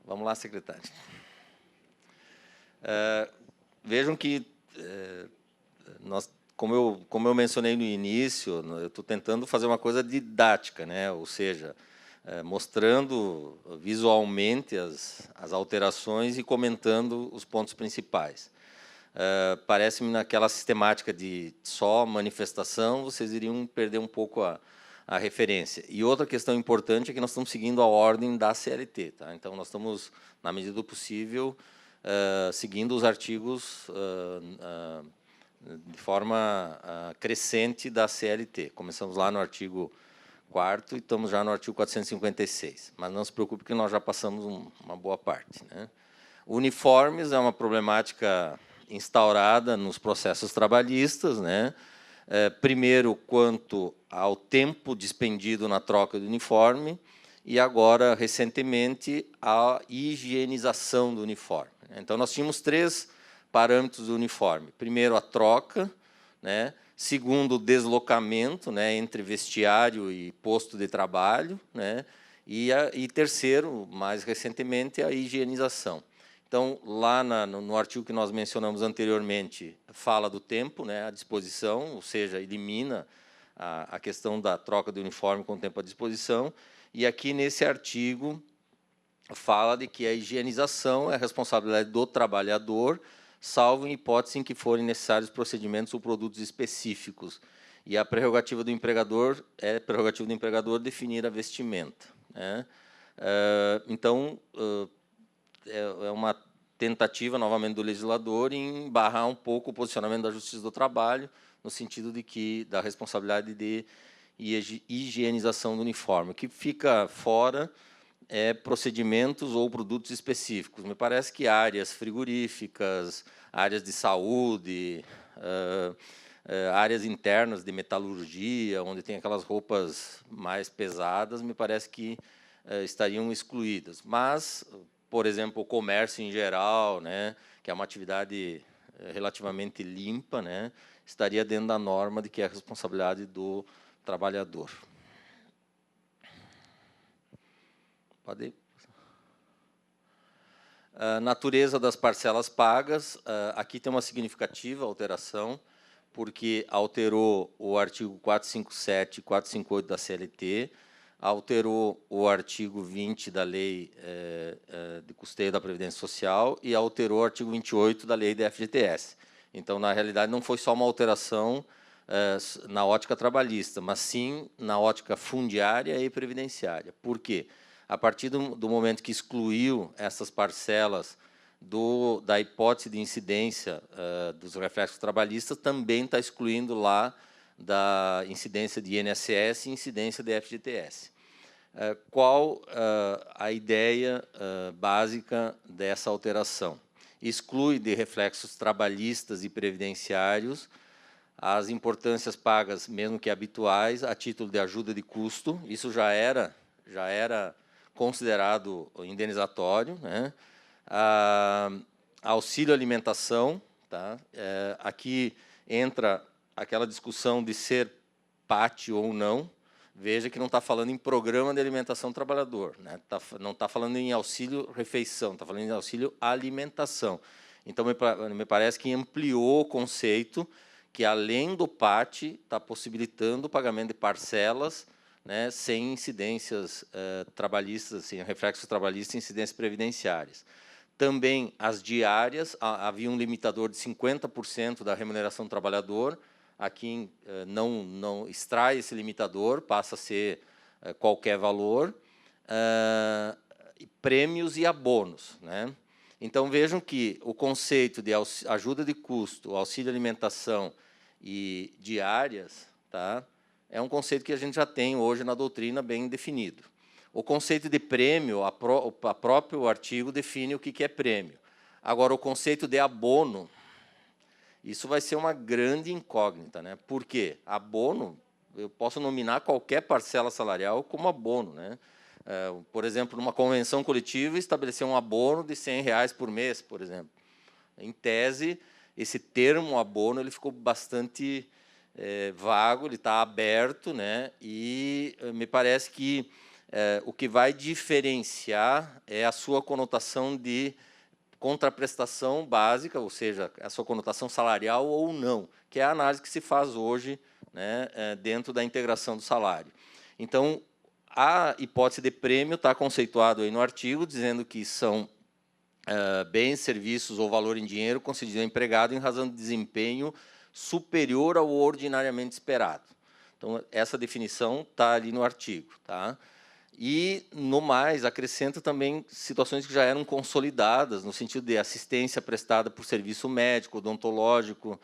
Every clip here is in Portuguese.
Vamos lá, secretário. Vejam que, como eu mencionei no início, eu estou tentando fazer uma coisa didática, né? Ou seja, mostrando visualmente as alterações e comentando os pontos principais. Parece-me naquela sistemática de só manifestação, vocês iriam perder um pouco a referência. E outra questão importante é que nós estamos seguindo a ordem da CLT. Tá? Então, nós estamos, na medida do possível, seguindo os artigos de forma crescente da CLT. Começamos lá no artigo 4º e estamos já no artigo 456. Mas não se preocupe que nós já passamos uma boa parte. Né? Uniformes é uma problemática instaurada nos processos trabalhistas, né? Primeiro, quanto ao tempo dispendido na troca do uniforme, e agora, recentemente, a higienização do uniforme. Então, nós tínhamos 3 parâmetros do uniforme. Primeiro, a troca, né? Segundo, o deslocamento, né, entre vestiário e posto de trabalho, né? E terceiro, mais recentemente, a higienização. Então, lá no artigo que nós mencionamos anteriormente, fala do tempo, né, à disposição, ou seja, elimina a questão da troca do uniforme com o tempo à disposição. E aqui, nesse artigo, fala de que a higienização é a responsabilidade do trabalhador, salvo em hipótese em que forem necessários procedimentos ou produtos específicos. E a prerrogativa do empregador definir a vestimenta. Né? Então, é uma tentativa, novamente, do legislador em barrar um pouco o posicionamento da Justiça do Trabalho, no sentido de que da responsabilidade de higienização do uniforme. O que fica fora é procedimentos ou produtos específicos. Me parece que áreas frigoríficas, áreas de saúde, áreas internas de metalurgia, onde tem aquelas roupas mais pesadas, me parece que estariam excluídas. Mas, por exemplo, o comércio em geral, né, que é uma atividade relativamente limpa, né, estaria dentro da norma de que é a responsabilidade do trabalhador. Pode ir. Natureza das parcelas pagas. Aqui tem uma significativa alteração, porque alterou o artigo 457 e 458 da CLT, alterou o artigo 20 da Lei de Custeio da Previdência Social e alterou o artigo 28 da Lei da FGTS. Então, na realidade, não foi só uma alteração na ótica trabalhista, mas sim na ótica fundiária e previdenciária. Por quê? A partir do momento que excluiu essas parcelas da hipótese de incidência dos reflexos trabalhistas, também está excluindo lá da incidência de INSS e incidência de FGTS. Qual a ideia básica dessa alteração? Exclui de reflexos trabalhistas e previdenciários as importâncias pagas, mesmo que habituais, a título de ajuda de custo. Isso já era considerado indenizatório, né? Auxílio alimentação, tá? Aqui entra aquela discussão de ser PAT ou não. Veja que não está falando em programa de alimentação do trabalhador, né? Não está falando em auxílio refeição, está falando em auxílio alimentação. Então, me parece que ampliou o conceito, que, além do PAT, está possibilitando o pagamento de parcelas, né, sem incidências trabalhistas, sem reflexos trabalhistas e incidências previdenciárias. Também as diárias, havia um limitador de 50% da remuneração do trabalhador. Aqui não extrai esse limitador, passa a ser qualquer valor. Prêmios e abonos, né? Então, vejam que o conceito de ajuda de custo, auxílio alimentação e diárias, tá, é um conceito que a gente já tem hoje na doutrina bem definido. O conceito de prêmio, o próprio artigo define o que é prêmio. Agora, o conceito de abono, isso vai ser uma grande incógnita, né? Por quê? Abono, eu posso nominar qualquer parcela salarial como abono, né? Por exemplo, numa convenção coletiva, estabelecer um abono de R$100 por mês, por exemplo. Em tese, esse termo abono ele ficou bastante vago, ele está aberto, né? E me parece que o que vai diferenciar é a sua conotação de contraprestação básica, ou seja, a sua conotação salarial ou não, que é a análise que se faz hoje, né, dentro da integração do salário. Então, a hipótese de prêmio está conceituado aí no artigo, dizendo que são bens, serviços ou valor em dinheiro concedido ao empregado em razão de desempenho superior ao ordinariamente esperado. Então, essa definição está ali no artigo. Tá? E, no mais, acrescenta também situações que já eram consolidadas, no sentido de assistência prestada por serviço médico, odontológico,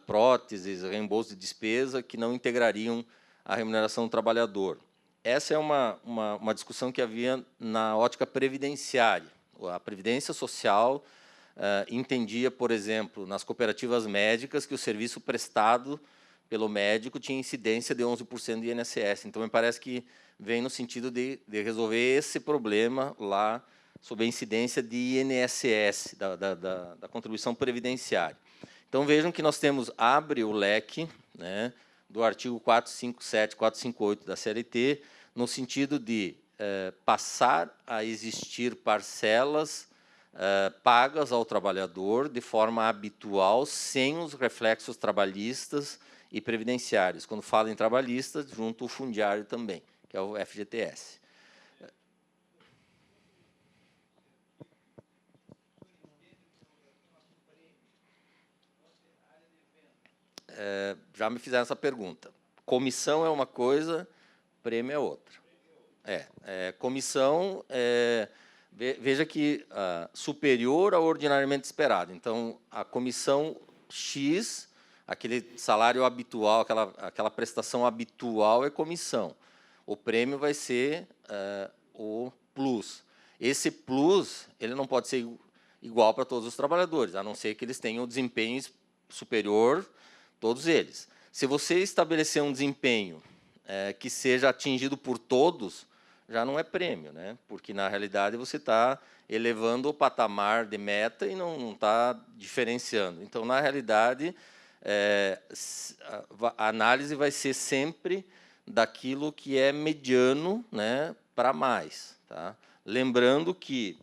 próteses, reembolso de despesa, que não integrariam a remuneração do trabalhador. Essa é uma discussão que havia na ótica previdenciária. A Previdência Social entendia, por exemplo, nas cooperativas médicas, que o serviço prestado pelo médico tinha incidência de 11% de INSS. Então, me parece que vem no sentido de resolver esse problema lá sob a incidência de INSS, da contribuição previdenciária. Então, vejam que nós temos, abre o leque, né, do artigo 457, 458 da CLT, no sentido de passar a existir parcelas pagas ao trabalhador de forma habitual, sem os reflexos trabalhistas e previdenciários. Quando falo em trabalhistas, junto o fundiário também, que é o FGTS. Já me fizeram essa pergunta. Comissão é uma coisa, prêmio é outra. Comissão, veja que superior ao ordinariamente esperado. Então, a comissão X, aquele salário habitual, aquela prestação habitual é comissão. O prêmio vai ser o plus. Esse plus, ele não pode ser igual para todos os trabalhadores, a não ser que eles tenham desempenho superior, todos eles. Se você estabelecer um desempenho que seja atingido por todos, já não é prêmio, né? Porque, na realidade, você está elevando o patamar de meta e não está diferenciando. Então, na realidade, a análise vai ser sempre daquilo que é mediano, né, para mais. Tá? Lembrando que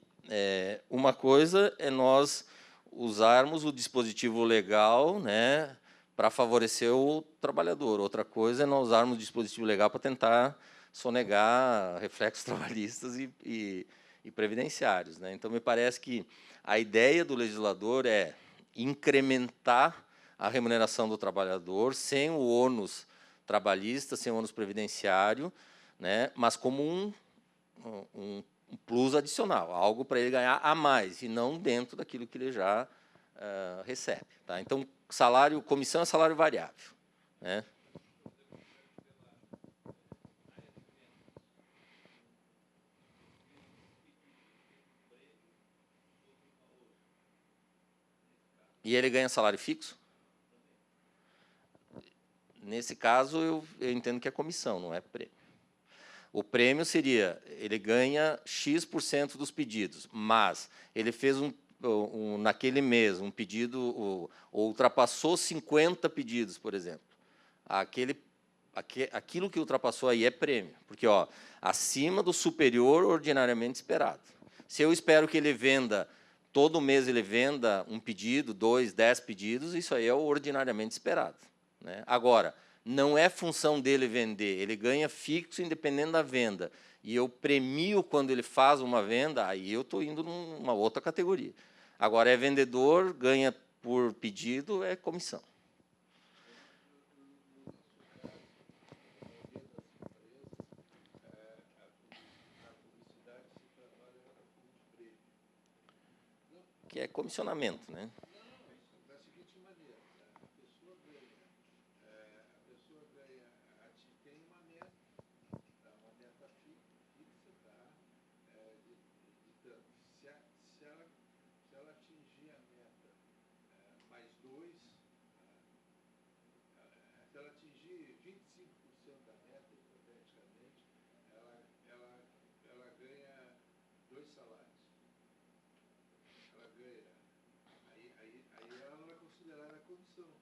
uma coisa é nós usarmos o dispositivo legal, né, para favorecer o trabalhador. Outra coisa é nós usarmos o dispositivo legal para tentar sonegar reflexos trabalhistas e previdenciários. Né? Então, me parece que a ideia do legislador é incrementar a remuneração do trabalhador sem o ônus trabalhista, sem o ônus previdenciário, né? Mas como um plus adicional, algo para ele ganhar a mais, e não dentro daquilo que ele já recebe. Tá? Então, comissão é salário variável. Né? E ele ganha salário fixo? Nesse caso, eu entendo que é comissão, não é prêmio. O prêmio seria, ele ganha X% dos pedidos, mas ele fez naquele mês um pedido, ou ultrapassou 50 pedidos, por exemplo. Aquilo que ultrapassou aí é prêmio, porque acima do superior ordinariamente esperado. Se eu espero que ele venda, todo mês ele venda um pedido, 2, 10 pedidos, isso aí é o ordinariamente esperado. Né? Agora, não é função dele vender, ele ganha fixo independente da venda. E eu premio quando ele faz uma venda, aí eu estou indo numa outra categoria. Agora, é vendedor, ganha por pedido, é comissão. Que é comissionamento, né?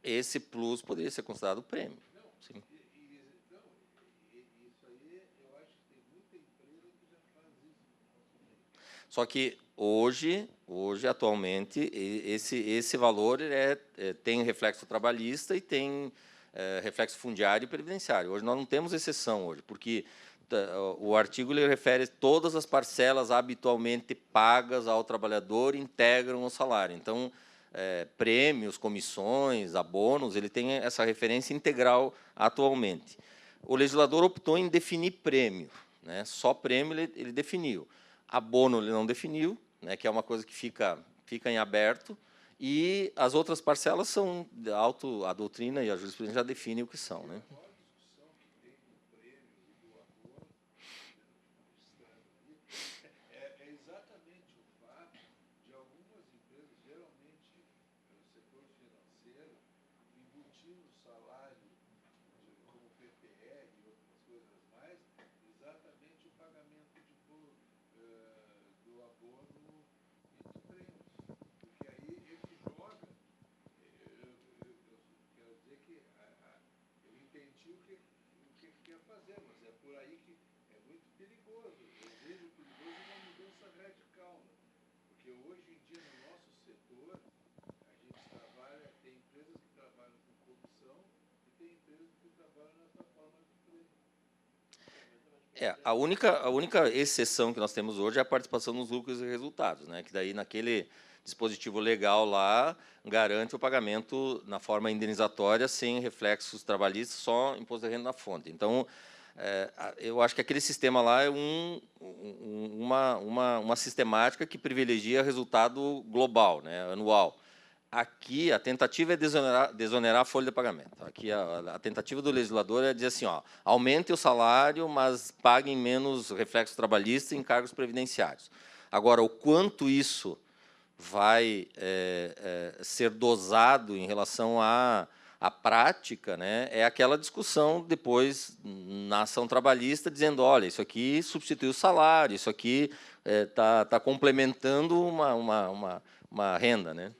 Esse plus poderia ser considerado prêmio. Sim. Só que hoje atualmente, esse valor tem reflexo trabalhista e tem reflexo fundiário e previdenciário. Hoje nós não temos exceção hoje, porque o artigo ele refere todas as parcelas habitualmente pagas ao trabalhador integram o salário. Então, prêmios, comissões, abonos, ele tem essa referência integral atualmente. O legislador optou em definir prêmio, né? Só prêmio ele definiu. Abono ele não definiu, né? Que é uma coisa que fica em aberto, e as outras parcelas são a doutrina e a jurisprudência já definem o que são, né? A única exceção que nós temos hoje é a participação nos lucros e resultados, né? Que daí, naquele dispositivo legal lá, garante o pagamento na forma indenizatória, sem reflexos trabalhistas, só imposto de renda na fonte. Então, eu acho que aquele sistema lá é uma sistemática que privilegia resultado global, né, anual. Aqui, a tentativa é desonerar a folha de pagamento. Aqui, a tentativa do legislador é dizer assim, aumente o salário, mas paguem menos reflexos trabalhistas e encargos previdenciários. Agora, o quanto isso vai ser dosado em relação à prática, né, é aquela discussão depois na ação trabalhista, dizendo, olha, isso aqui substitui o salário, isso aqui está complementando uma renda, né?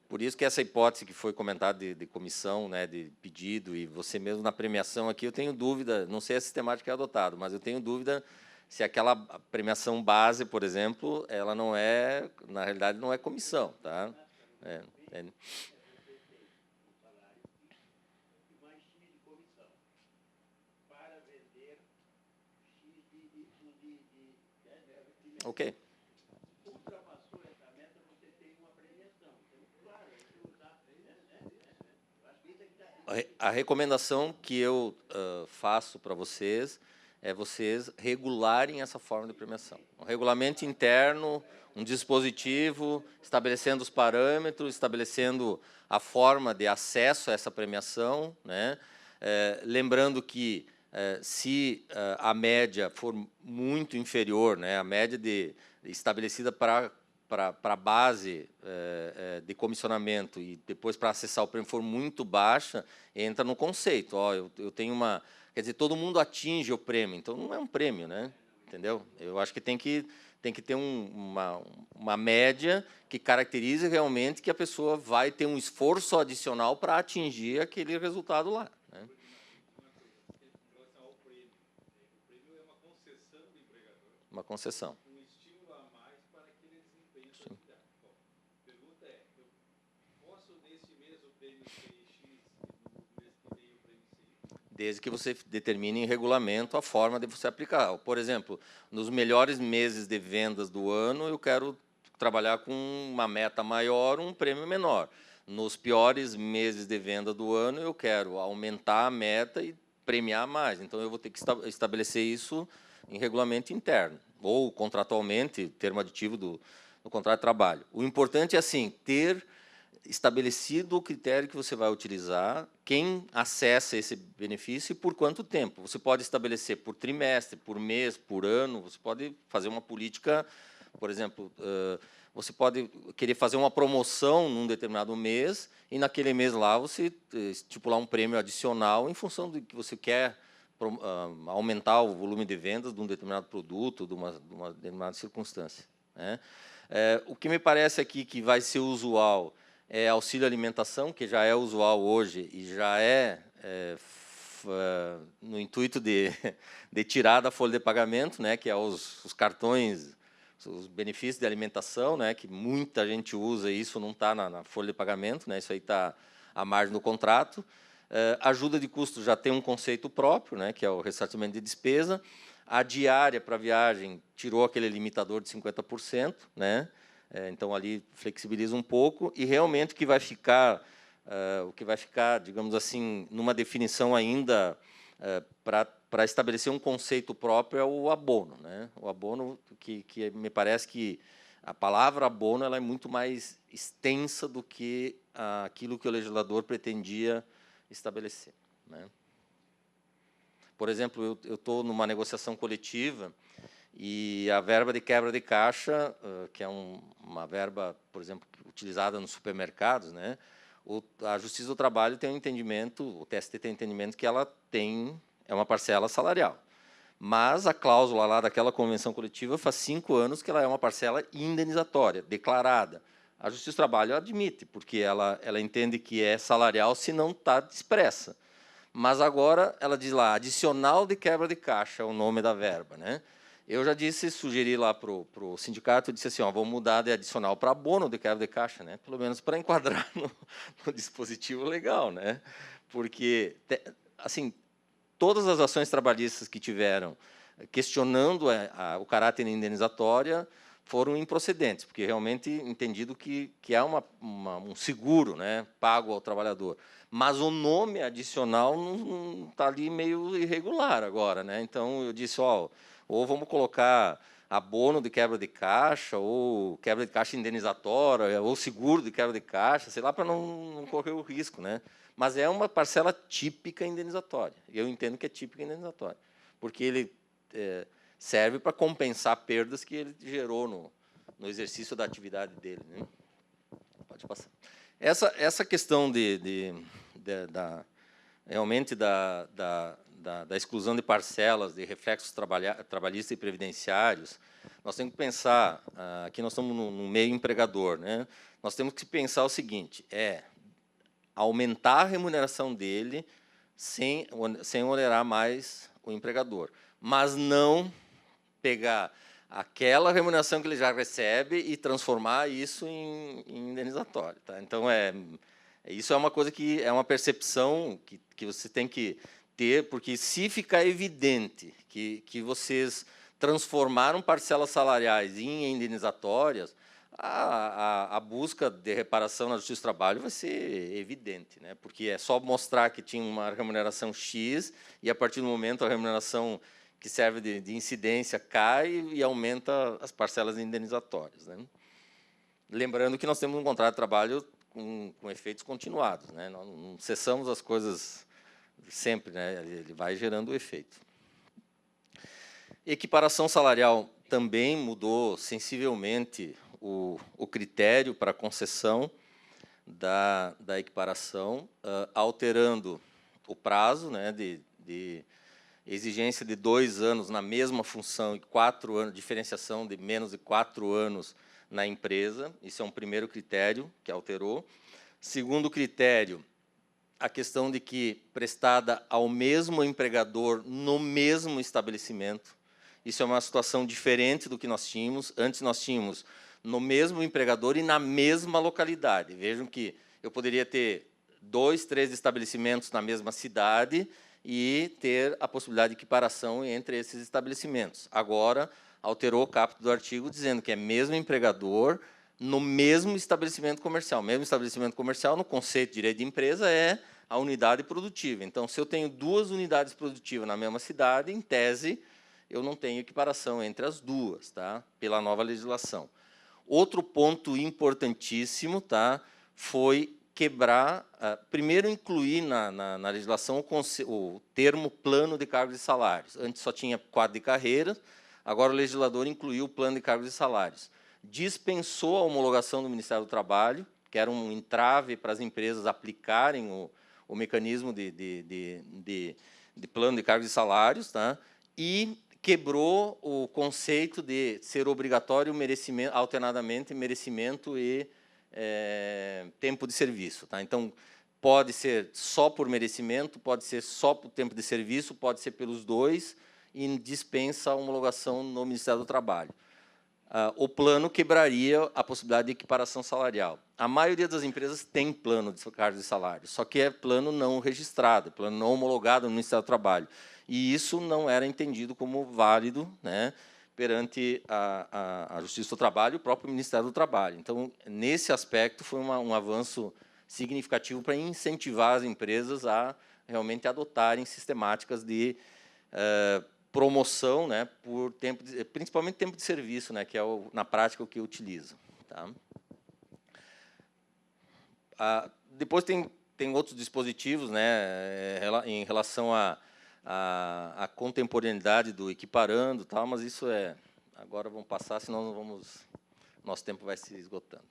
Por isso que essa hipótese que foi comentada de comissão, né, de pedido, e você mesmo na premiação aqui, eu tenho dúvida, não sei a sistemática que é adotada, mas eu tenho dúvida se aquela premiação base, por exemplo, ela não é, na realidade, não é comissão, tá? Ok. A recomendação que eu faço para vocês é vocês regularem essa forma de premiação. Um regulamento interno, um dispositivo, estabelecendo os parâmetros, estabelecendo a forma de acesso a essa premiação, né? Lembrando que, se a média for muito inferior, né, a média estabelecida para a base de comissionamento e depois para acessar o prêmio for muito baixa, entra no conceito. Eu tenho uma... Quer dizer, todo mundo atinge o prêmio, então não é um prêmio, né? Entendeu? Eu acho que tem que ter uma média que caracterize realmente que a pessoa vai ter um esforço adicional para atingir aquele resultado lá, né? Uma concessão. Desde que você determine em regulamento a forma de você aplicar. Por exemplo, nos melhores meses de vendas do ano, eu quero trabalhar com uma meta maior, um prêmio menor. Nos piores meses de venda do ano, eu quero aumentar a meta e premiar mais. Então, eu vou ter que estabelecer isso em regulamento interno, ou contratualmente, termo aditivo do contrato de trabalho. O importante é, assim, ter estabelecido o critério que você vai utilizar, quem acessa esse benefício e por quanto tempo. Você pode estabelecer por trimestre, por mês, por ano, você pode fazer uma política, por exemplo, você pode querer fazer uma promoção num determinado mês e, naquele mês lá, você estipular um prêmio adicional em função do que você quer aumentar o volume de vendas de um determinado produto, de uma determinada circunstância, né? O que me parece aqui que vai ser usual é auxílio alimentação, que já é usual hoje e já no intuito de tirar da folha de pagamento, né, que é os cartões, os benefícios de alimentação, né, que muita gente usa e isso não está na folha de pagamento, né, isso aí está à margem do contrato. Ajuda de custo já tem um conceito próprio, né, que é o ressarcimento de despesa. A diária para viagem tirou aquele limitador de 50%, né? Então ali flexibiliza um pouco e realmente o que vai ficar, digamos assim, numa definição ainda para estabelecer um conceito próprio é o abono, né? O abono que me parece que a palavra abono ela é muito mais extensa do que aquilo que o legislador pretendia estabelecer, né? Por exemplo, eu estou numa negociação coletiva e a verba de quebra de caixa, que é uma verba, por exemplo, utilizada nos supermercados, né? A Justiça do Trabalho tem um entendimento, o TST tem um entendimento que ela é uma parcela salarial. Mas a cláusula lá daquela convenção coletiva faz 5 anos que ela é uma parcela indenizatória, declarada. A Justiça do Trabalho admite, porque ela entende que é salarial se não está expressa. Mas agora ela diz lá, adicional de quebra de caixa é o nome da verba, né? Eu já sugeri lá para o sindicato, disse assim, vamos mudar de adicional para abono de quebra de caixa, né? Pelo menos para enquadrar no dispositivo legal, né? Porque, assim, todas as ações trabalhistas que tiveram questionando o caráter indenizatório foram improcedentes, porque realmente entendido que é um seguro, né, pago ao trabalhador. Mas o nome adicional não está ali meio irregular agora, né? Então eu disse, ou vamos colocar abono de quebra de caixa, ou quebra de caixa indenizatória, ou seguro de quebra de caixa, sei lá, para não correr o risco, né? Mas é uma parcela típica indenizatória. Eu entendo que é típica indenizatória, porque ele serve para compensar perdas que ele gerou no exercício da atividade dele, né? Pode passar. Essa questão realmente da exclusão de parcelas, de reflexos trabalhistas e previdenciários, nós temos que pensar, aqui nós estamos no meio empregador, né? Nós temos que pensar o seguinte, aumentar a remuneração dele sem onerar mais o empregador, mas não pegar aquela remuneração que ele já recebe e transformar isso em indenizatório, tá? Então, isso é uma coisa que é uma percepção que você tem que ter, porque se ficar evidente que vocês transformaram parcelas salariais em indenizatórias, a busca de reparação na Justiça do Trabalho vai ser evidente, né? Porque é só mostrar que tinha uma remuneração X e, a partir do momento, a remuneração que serve de incidência cai e aumenta as parcelas indenizatórias, né? Lembrando que nós temos um contrato de trabalho com efeitos continuados, né? Nós não cessamos as coisas sempre, né? Ele vai gerando o efeito. Equiparação salarial também mudou sensivelmente o critério para a concessão da equiparação, alterando o prazo, né, de exigência de 2 anos na mesma função e 4 anos, diferenciação de menos de 4 anos na empresa. Isso é um primeiro critério que alterou. Segundo critério, a questão de que prestada ao mesmo empregador no mesmo estabelecimento. Isso é uma situação diferente do que nós tínhamos. Antes nós tínhamos no mesmo empregador e na mesma localidade. Vejam que eu poderia ter 2, 3 estabelecimentos na mesma cidade e ter a possibilidade de equiparação entre esses estabelecimentos. Agora, alterou o caput do artigo, dizendo que é mesmo empregador no mesmo estabelecimento comercial. Mesmo estabelecimento comercial, no conceito de direito de empresa, é a unidade produtiva. Então, se eu tenho 2 unidades produtivas na mesma cidade, em tese, eu não tenho equiparação entre as duas, tá? Pela nova legislação. Outro ponto importantíssimo, tá? foi quebrar, primeiro incluir na legislação o termo plano de cargos e salários. Antes só tinha quadro de carreiras, agora o legislador incluiu o plano de cargos e salários. Dispensou a homologação do Ministério do Trabalho, que era um entrave para as empresas aplicarem o mecanismo de plano de cargos e salários, tá? E quebrou o conceito de ser obrigatório merecimento, alternadamente merecimento e tempo de serviço. Tá? Então, pode ser só por merecimento, pode ser só por tempo de serviço, pode ser pelos dois, e dispensa a homologação no Ministério do Trabalho. O plano quebraria a possibilidade de equiparação salarial. A maioria das empresas tem plano de cargos e salários, só que é plano não registrado, plano não homologado no Ministério do Trabalho. E isso não era entendido como válido, né, perante a Justiça do Trabalho e o próprio Ministério do Trabalho. Então, nesse aspecto, foi um avanço significativo para incentivar as empresas a realmente adotarem sistemáticas de promoção, né, por tempo, principalmente tempo de serviço, né, que é na prática o que utiliza. Tá? Depois tem outros dispositivos, né, em relação à contemporaneidade do equiparando, tal, mas isso agora vamos passar, senão nosso tempo vai se esgotando.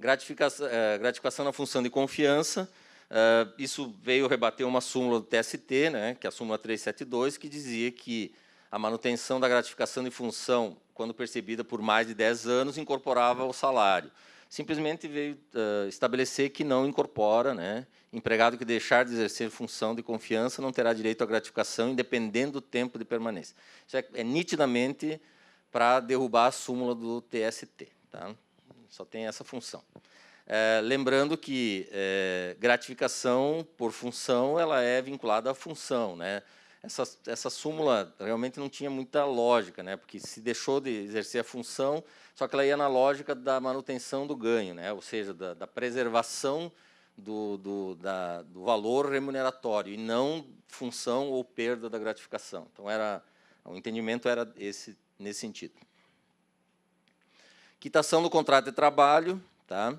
Gratificação na função de confiança. Isso veio rebater uma súmula do TST, né, que é a súmula 372, que dizia que a manutenção da gratificação de função, quando percebida por mais de 10 anos, incorporava o salário. Simplesmente veio estabelecer que não incorpora, né, empregado que deixar de exercer função de confiança não terá direito à gratificação, independendo do tempo de permanência. Isso é nitidamente para derrubar a súmula do TST. Tá? Só tem essa função. Lembrando que gratificação por função ela é vinculada à função, né? Essa súmula realmente não tinha muita lógica, né? Porque se deixou de exercer a função, só que ela ia na lógica da manutenção do ganho, né? Ou seja, da preservação do valor remuneratório e não função ou perda da gratificação. Então o entendimento era nesse sentido. Quitação do contrato de trabalho, tá?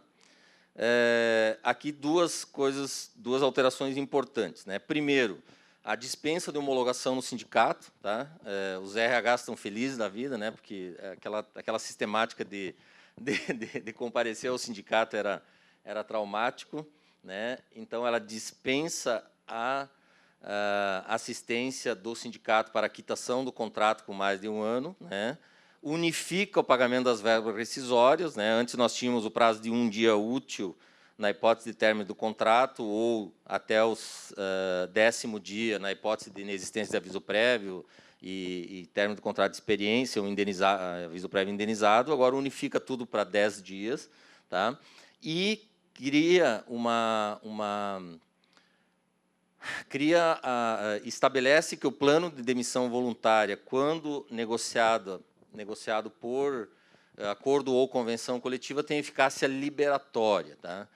Aqui duas alterações importantes, né? Primeiro, a dispensa de homologação no sindicato, tá? Os RHs estão felizes da vida, né? Porque aquela sistemática de comparecer ao sindicato era traumático, né? Então ela dispensa a assistência do sindicato para a quitação do contrato com mais de um ano, né? Unifica o pagamento das verbas rescisórias, né? Antes nós tínhamos o prazo de 1 dia útil na hipótese de término do contrato ou até o 10º dia na hipótese de inexistência de aviso prévio e término do contrato de experiência ou aviso prévio indenizado. Agora unifica tudo para 10 dias, tá? E estabelece que o plano de demissão voluntária, quando negociado por acordo ou convenção coletiva, tem eficácia liberatória. Tá?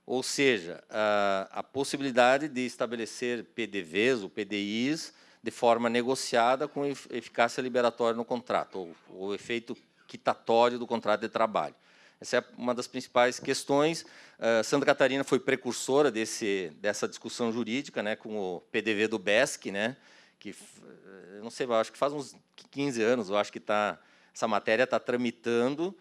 Ou seja, a possibilidade de estabelecer PDVs ou PDIs de forma negociada com eficácia liberatória no contrato, ou o efeito quitatório do contrato de trabalho. Essa é uma das principais questões. Santa Catarina foi precursora dessa discussão jurídica, né, com o PDV do BESC, né, que, eu não sei, eu acho que faz uns 15 anos, eu acho que essa matéria está tramitando.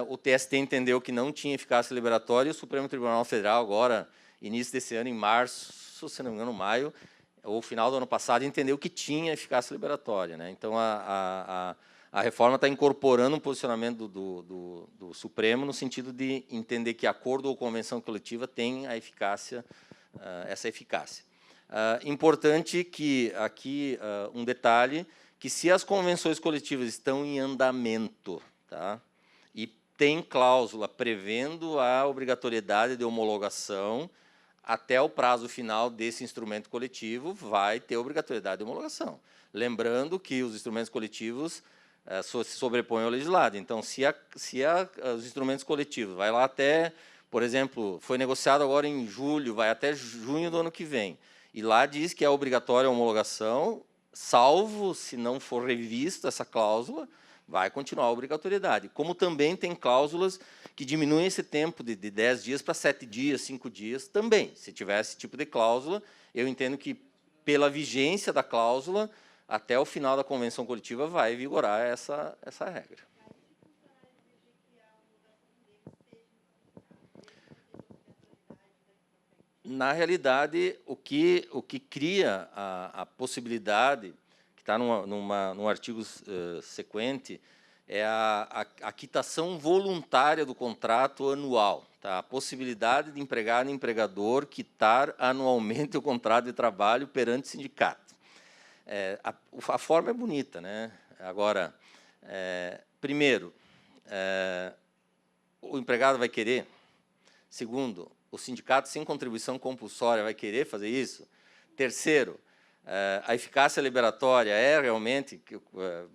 O TST entendeu que não tinha eficácia liberatória e o Supremo Tribunal Federal, agora, início desse ano, em março, se não me engano, maio, ou final do ano passado, entendeu que tinha eficácia liberatória. Né? Então, a reforma está incorporando um posicionamento do Supremo no sentido de entender que acordo ou convenção coletiva tem essa eficácia. Importante que, aqui, um detalhe, que se as convenções coletivas estão em andamento, tá, e tem cláusula prevendo a obrigatoriedade de homologação, até o prazo final desse instrumento coletivo vai ter obrigatoriedade de homologação. Lembrando que os instrumentos coletivos se sobrepõem ao legislado. Então, se os instrumentos coletivos vai lá até, por exemplo, foi negociado agora em julho, vai até junho do ano que vem, e lá diz que é obrigatória a homologação, salvo se não for revista essa cláusula, vai continuar a obrigatoriedade. Como também tem cláusulas que diminuem esse tempo de 10 dias para 7 dias, 5 dias também. Se tiver esse tipo de cláusula, eu entendo que, pela vigência da cláusula, até o final da convenção coletiva vai vigorar essa regra. Na realidade, o que cria a possibilidade, que está num artigo sequente, é a quitação voluntária do contrato anual. Tá? A possibilidade de empregado e empregador quitar anualmente o contrato de trabalho perante o sindicato. A forma é bonita, né? Agora, primeiro, o empregado vai querer. Segundo, o sindicato sem contribuição compulsória vai querer fazer isso? Terceiro, a eficácia liberatória realmente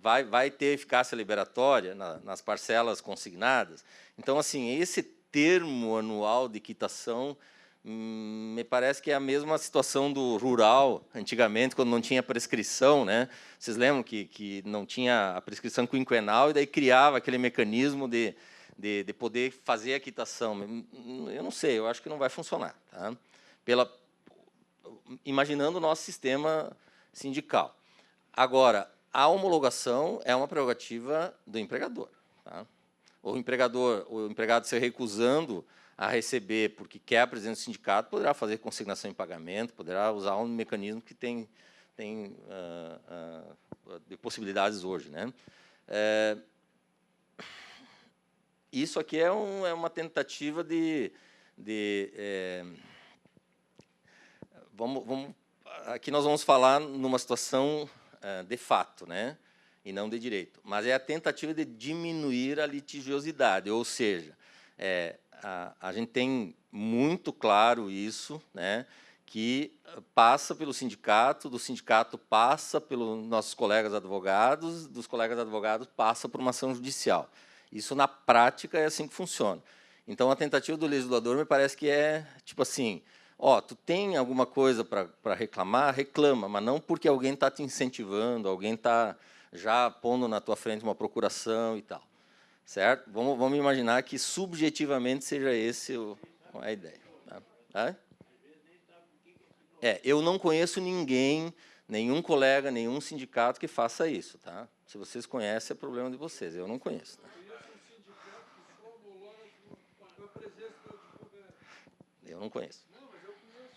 vai ter eficácia liberatória nas parcelas consignadas? Então, assim, esse termo anual de quitação me parece que é a mesma situação do rural, antigamente, quando não tinha prescrição, né? Vocês lembram que não tinha a prescrição quinquenal e daí criava aquele mecanismo de poder fazer a quitação. Eu não sei, eu acho que não vai funcionar. Tá? Imaginando o nosso sistema sindical. Agora, a homologação é uma prerrogativa do empregador. Tá? O empregado se recusando a receber porque quer a presença do sindicato, poderá fazer consignação em pagamento, poderá usar um mecanismo que tem de possibilidades hoje. Né? Isso aqui é uma tentativa aqui nós vamos falar numa situação de fato, né, e não de direito. Mas é a tentativa de diminuir a litigiosidade, ou seja, a gente tem muito claro isso, né, que passa pelo sindicato, do sindicato passa pelos nossos colegas advogados, dos colegas advogados passa por uma ação judicial. Isso, na prática, é assim que funciona. Então, a tentativa do legislador me parece que é, tipo assim, tu tem alguma coisa para reclamar? Reclama, mas não porque alguém está te incentivando, alguém está já pondo na tua frente uma procuração e tal. Certo? Vamos imaginar que, subjetivamente, seja esse a ideia. Tá? Eu não conheço ninguém, nenhum colega, nenhum sindicato que faça isso. Tá? Se vocês conhecem, é problema de vocês. Eu não conheço. Tá? Eu não conheço. Não, mas eu conheço.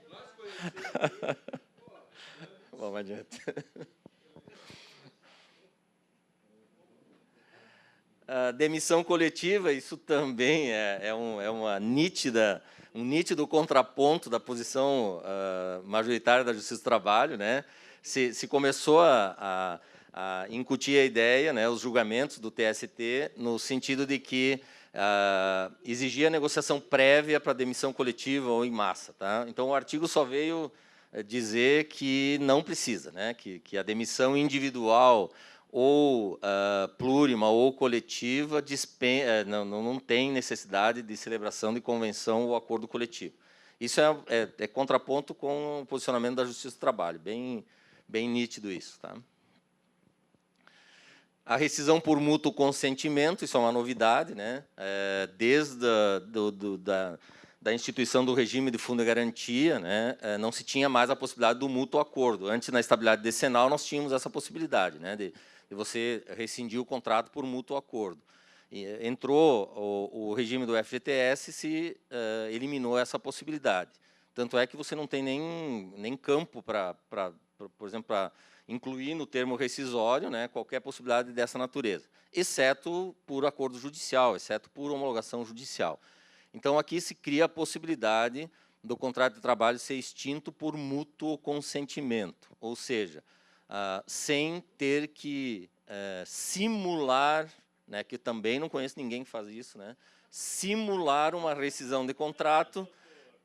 Nós conhecemos. Vamos adiante. A demissão coletiva, isso também é um nítido contraponto da posição majoritária da Justiça do Trabalho. Né? Se começou a incutir a ideia, né, os julgamentos do TST, no sentido de que exigia negociação prévia para demissão coletiva ou em massa. Tá? Então, o artigo só veio dizer que não precisa, né? que a demissão individual ou plurima ou coletiva não tem necessidade de celebração de convenção ou acordo coletivo. Isso é contraponto com o posicionamento da Justiça do Trabalho, bem nítido isso. Tá? A rescisão por mútuo consentimento, isso é uma novidade, né? Desde da instituição do regime de fundo de garantia, né? Não se tinha mais a possibilidade do mútuo acordo. Antes, na estabilidade decenal, nós tínhamos essa possibilidade, né? de você rescindir o contrato por mútuo acordo. Entrou o regime do FGTS, se eliminou essa possibilidade. Tanto é que você não tem nem campo por exemplo, para incluir no termo rescisório, né, qualquer possibilidade dessa natureza, exceto por acordo judicial, exceto por homologação judicial. Então, aqui se cria a possibilidade do contrato de trabalho ser extinto por mútuo consentimento, ou seja, sem ter que simular, né, que também não conheço ninguém que faz isso, né, simular uma rescisão de contrato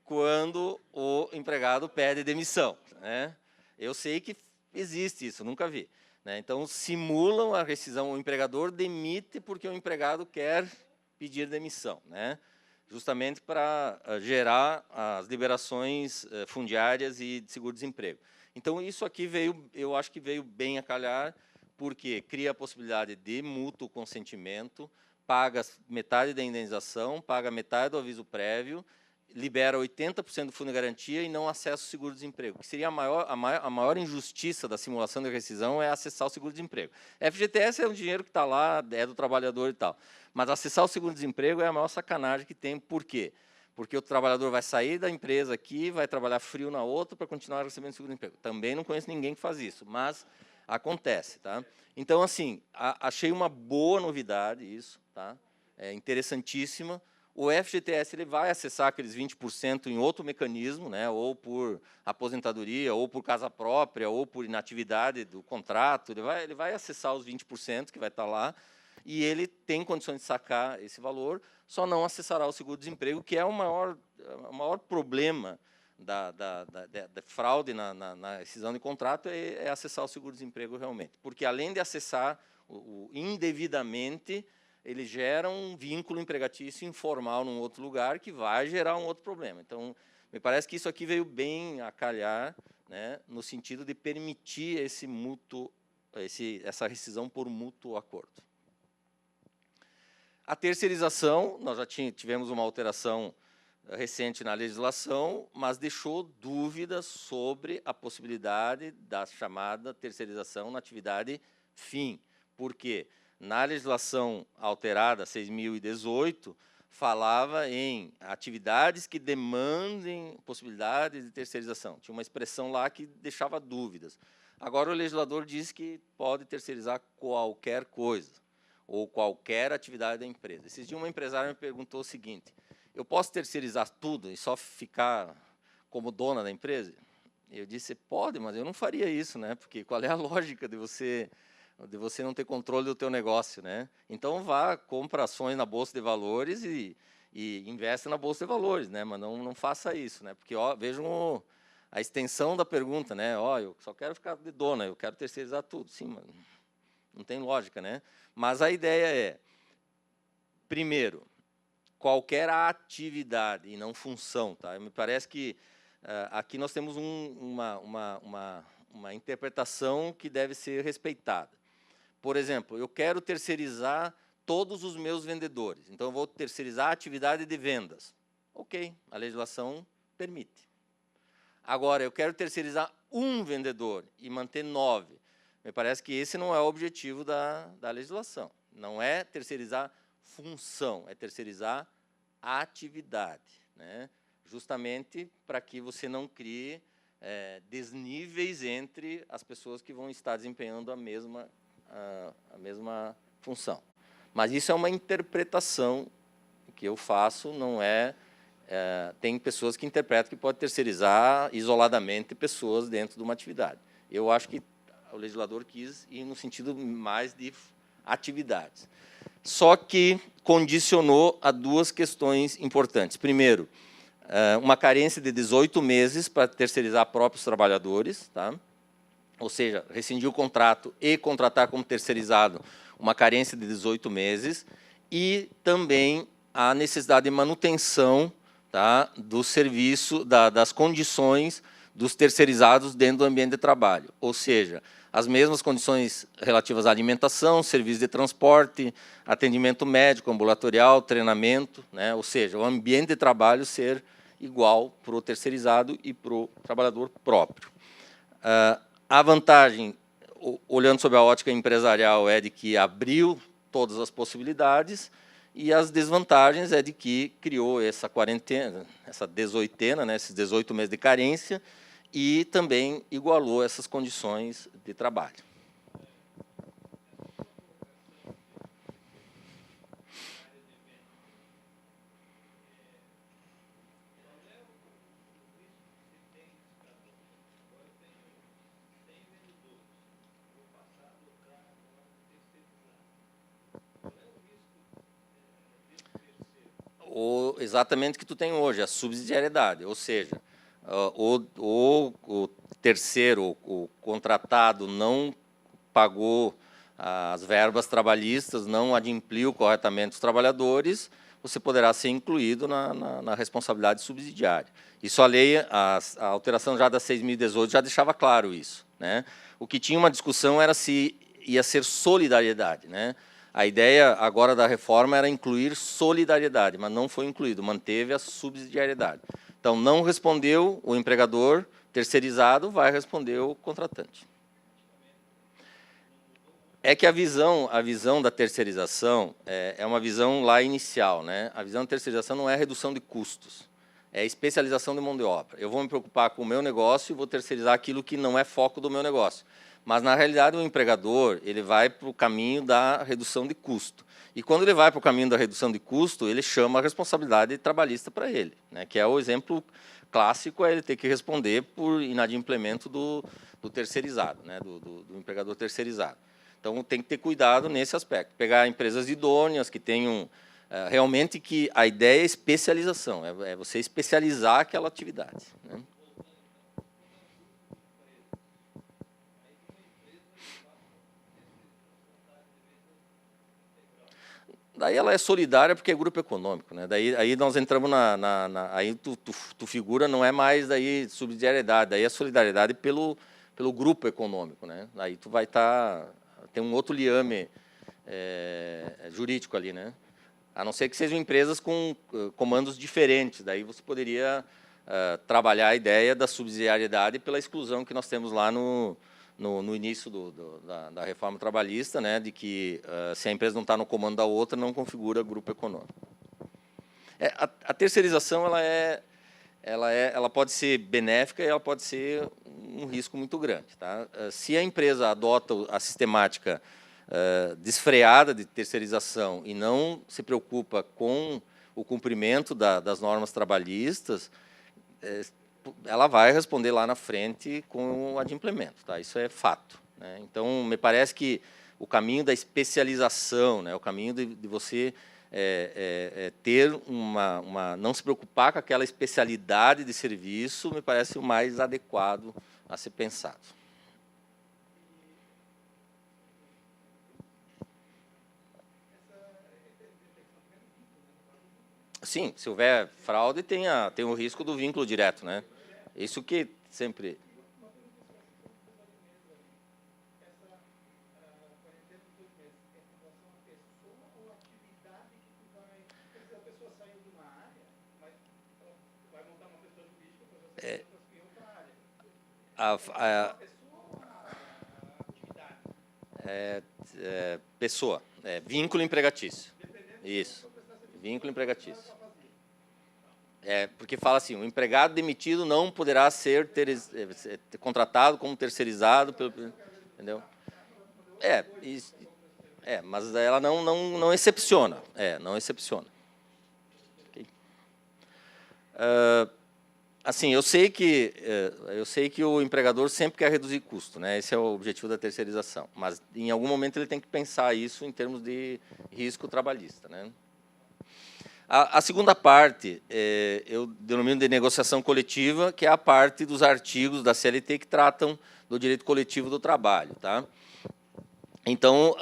quando o empregado pede demissão. Né? Eu sei que existe isso, nunca vi. Né? Então, simulam a rescisão, o empregador demite porque o empregado quer pedir demissão, né? Justamente para gerar as liberações fundiárias e de seguro-desemprego. Então, isso aqui eu acho que veio bem a calhar, porque cria a possibilidade de mútuo consentimento, paga metade da indenização, paga metade do aviso prévio, libera 80% do fundo de garantia e não acessa o seguro-desemprego. Que seria a maior injustiça da simulação de rescisão é acessar o seguro-desemprego. FGTS é um dinheiro que está lá, é do trabalhador e tal. Mas acessar o seguro-desemprego é a maior sacanagem que tem. Por quê? Porque o trabalhador vai sair da empresa aqui, vai trabalhar frio na outra para continuar recebendo seguro-desemprego. Também não conheço ninguém que faz isso, mas acontece. Tá? Então, assim, achei uma boa novidade isso, tá? É interessantíssima. O FGTS ele vai acessar aqueles 20% em outro mecanismo, né, ou por aposentadoria, ou por casa própria, ou por inatividade do contrato. Ele vai acessar os 20% que vai estar lá, e ele tem condições de sacar esse valor, só não acessará o seguro-desemprego, que é o maior problema da fraude na rescisão de contrato, é acessar o seguro-desemprego realmente. Porque, além de acessar indevidamente, ele gera um vínculo empregatício informal num outro lugar que vai gerar um outro problema. Então, me parece que isso aqui veio bem a calhar, né, no sentido de permitir essa rescisão por mútuo acordo. A terceirização, nós já tivemos uma alteração recente na legislação, mas deixou dúvidas sobre a possibilidade da chamada terceirização na atividade fim. Por quê? Na legislação alterada, 6.018, falava em atividades que demandem possibilidade de terceirização. Tinha uma expressão lá que deixava dúvidas. Agora, o legislador diz que pode terceirizar qualquer coisa, ou qualquer atividade da empresa. Esses dias, uma empresária me perguntou o seguinte: eu posso terceirizar tudo e só ficar como dona da empresa? Eu disse, pode, mas eu não faria isso, né? Porque qual é a lógica de você não ter controle do teu negócio, né? Então, compra ações na Bolsa de Valores e investe na Bolsa de Valores, né? Mas não faça isso, né? Porque, vejam a extensão da pergunta, né? Eu só quero ficar de dona, eu quero terceirizar tudo. Sim, mas não tem lógica, né? Mas a ideia é, primeiro, qualquer atividade e não função, tá? Me parece que aqui nós temos uma interpretação que deve ser respeitada. Por exemplo, eu quero terceirizar todos os meus vendedores, então eu vou terceirizar a atividade de vendas. Ok, a legislação permite. Agora, eu quero terceirizar um vendedor e manter 9. Me parece que esse não é o objetivo da legislação. Não é terceirizar função, é terceirizar atividade, né? Justamente para que você não crie desníveis entre as pessoas que vão estar desempenhando a mesma função. Mas isso é uma interpretação que eu faço, não é... tem pessoas que interpretam que pode terceirizar isoladamente pessoas dentro de uma atividade. Eu acho que o legislador quis ir no sentido mais de atividades. Só que condicionou a duas questões importantes. Primeiro, uma carência de 18 meses para terceirizar próprios trabalhadores, tá? Ou seja, rescindir o contrato e contratar como terceirizado, uma carência de 18 meses, e também a necessidade de manutenção, tá, do serviço, das condições dos terceirizados dentro do ambiente de trabalho. Ou seja, as mesmas condições relativas à alimentação, serviço de transporte, atendimento médico, ambulatorial, treinamento, né? Ou seja, o ambiente de trabalho ser igual para o terceirizado e para o trabalhador próprio. A vantagem, olhando sob a ótica empresarial, é de que abriu todas as possibilidades, e as desvantagens é de que criou essa quarentena, essa dezoitena, né, esses 18 meses de carência, e também igualou essas condições de trabalho. Exatamente o que tu tem hoje, a subsidiariedade, ou seja, o terceiro, o contratado, não pagou as verbas trabalhistas, não adimpliu corretamente os trabalhadores, você poderá ser incluído na responsabilidade subsidiária. Isso a lei, a alteração já da 6.018 já deixava claro isso, né? O que tinha uma discussão era se ia ser solidariedade, né? A ideia agora da reforma era incluir solidariedade, mas não foi incluído, manteve a subsidiariedade. Então, não respondeu o empregador terceirizado, vai responder o contratante. É que a visão da terceirização é uma visão lá inicial, né? A visão da terceirização não é redução de custos, é especialização de mão de obra. Eu vou me preocupar com o meu negócio e vou terceirizar aquilo que não é foco do meu negócio. Mas, na realidade, o empregador ele vai para o caminho da redução de custo. E, quando ele vai para o caminho da redução de custo, ele chama a responsabilidade trabalhista para ele, né? Que é o exemplo clássico, é ele ter que responder por inadimplemento do terceirizado, né? do empregador terceirizado. Então, tem que ter cuidado nesse aspecto. Pegar empresas idôneas, que tenham realmente que a ideia é especialização, é você especializar aquela atividade, né? Daí ela é solidária porque é grupo econômico, né? Aí nós entramos aí tu figura não é mais daí subsidiariedade, daí é solidariedade pelo grupo econômico, né? Aí tu vai tem um outro liame jurídico ali, né? A não ser que sejam empresas com comandos diferentes, daí você poderia trabalhar a ideia da subsidiariedade pela exclusão que nós temos lá no início da reforma trabalhista, né, de que se a empresa não está no comando da outra, não configura grupo econômico. A terceirização ela pode ser benéfica e ela pode ser um risco muito grande, tá? Se a empresa adota a sistemática desfreada de terceirização e não se preocupa com o cumprimento das normas trabalhistas, ela vai responder lá na frente com o adimplemento, tá? Isso é fato, né? Então, me parece que o caminho da especialização, né, o caminho de você ter não se preocupar com aquela especialidade de serviço, me parece o mais adequado a ser pensado. Sim, se houver fraude, tem o risco do vínculo direto, né? Isso que sempre... pessoa, vínculo empregatício. Isso, vínculo empregatício. Porque fala assim, o empregado demitido não poderá ser contratado como terceirizado, entendeu? Mas ela não excepciona, não excepciona. Okay. Assim, eu sei que o empregador sempre quer reduzir custo, né? Esse é o objetivo da terceirização, mas em algum momento ele tem que pensar isso em termos de risco trabalhista, né? A segunda parte, eu denomino de negociação coletiva, que é a parte dos artigos da CLT que tratam do direito coletivo do trabalho, tá? Então,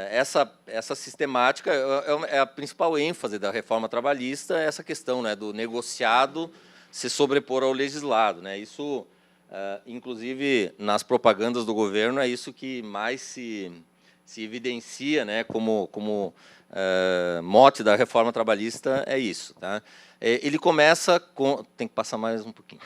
essa sistemática é a principal ênfase da reforma trabalhista, essa questão, né, do negociado se sobrepor ao legislado, né? Isso, inclusive, nas propagandas do governo, é isso que mais se evidencia, né, como mote da reforma trabalhista, é isso, tá? Ele começa com... Tem que passar mais um pouquinho.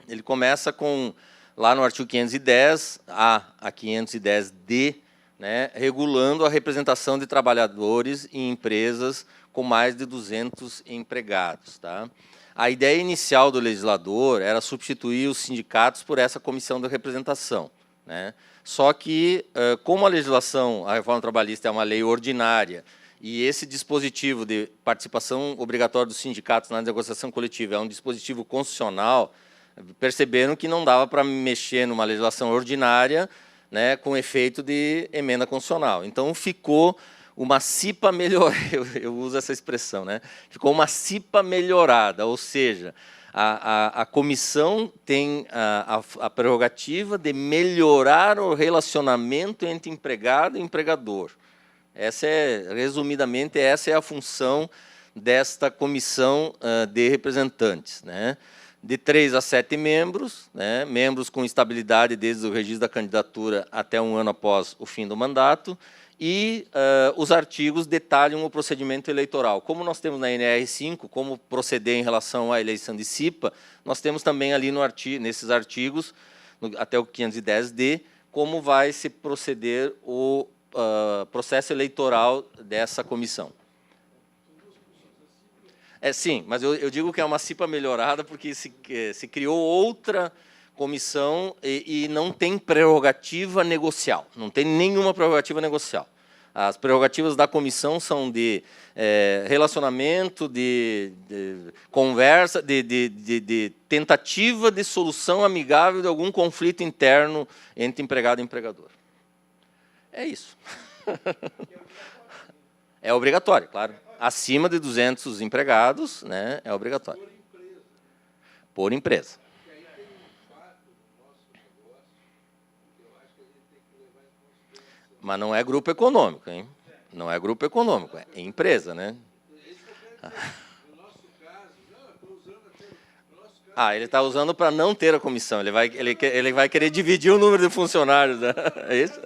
Ele começa com, lá no artigo 510A a 510D, né, regulando a representação de trabalhadores em empresas com mais de 200 empregados, tá? A ideia inicial do legislador era substituir os sindicatos por essa comissão de representação, né? Só que, como a legislação, a reforma trabalhista é uma lei ordinária, e esse dispositivo de participação obrigatória dos sindicatos na negociação coletiva é um dispositivo constitucional, perceberam que não dava para mexer numa legislação ordinária, né, com efeito de emenda constitucional. Então, ficou uma CIPA melhorada, eu uso essa expressão, né? Ficou uma CIPA melhorada, ou seja, a comissão tem a prerrogativa de melhorar o relacionamento entre empregado e empregador. Resumidamente, essa é a função desta comissão de representantes, né? de 3 a 7 membros, né, membros com estabilidade desde o registro da candidatura até 1 ano após o fim do mandato, e os artigos detalham o procedimento eleitoral. Como nós temos na NR5, como proceder em relação à eleição de CIPA, nós temos também ali no nesses artigos, até o 510D, como vai se proceder o processo eleitoral dessa comissão. Sim, mas eu digo que é uma CIPA melhorada porque se criou outra comissão e não tem prerrogativa negocial, não tem nenhuma prerrogativa negocial. As prerrogativas da comissão são de relacionamento, de conversa, de tentativa de solução amigável de algum conflito interno entre empregado e empregador. É isso. É obrigatório, claro. Acima de 200 empregados, né, é obrigatório. Por empresa. Mas não é grupo econômico, hein? Não é grupo econômico, é empresa, né? Ele está usando para não ter a comissão. Ele vai querer dividir o número de funcionários, né? É isso?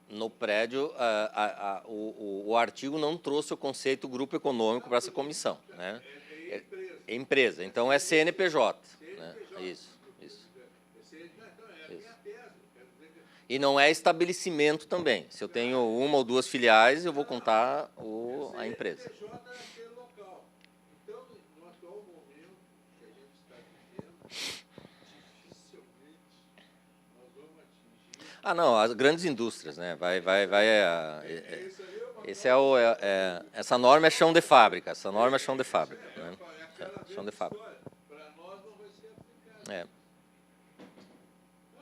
No prédio, o artigo não trouxe o conceito grupo econômico para essa comissão, né? É empresa. Então, é CNPJ. Né? Isso. E não é estabelecimento também. Se eu tenho 1 ou 2 filiais, eu vou contar a empresa. Não, as grandes indústrias, né? Essa norma é chão de fábrica. Essa norma é chão de fábrica. Né? Chão de fábrica.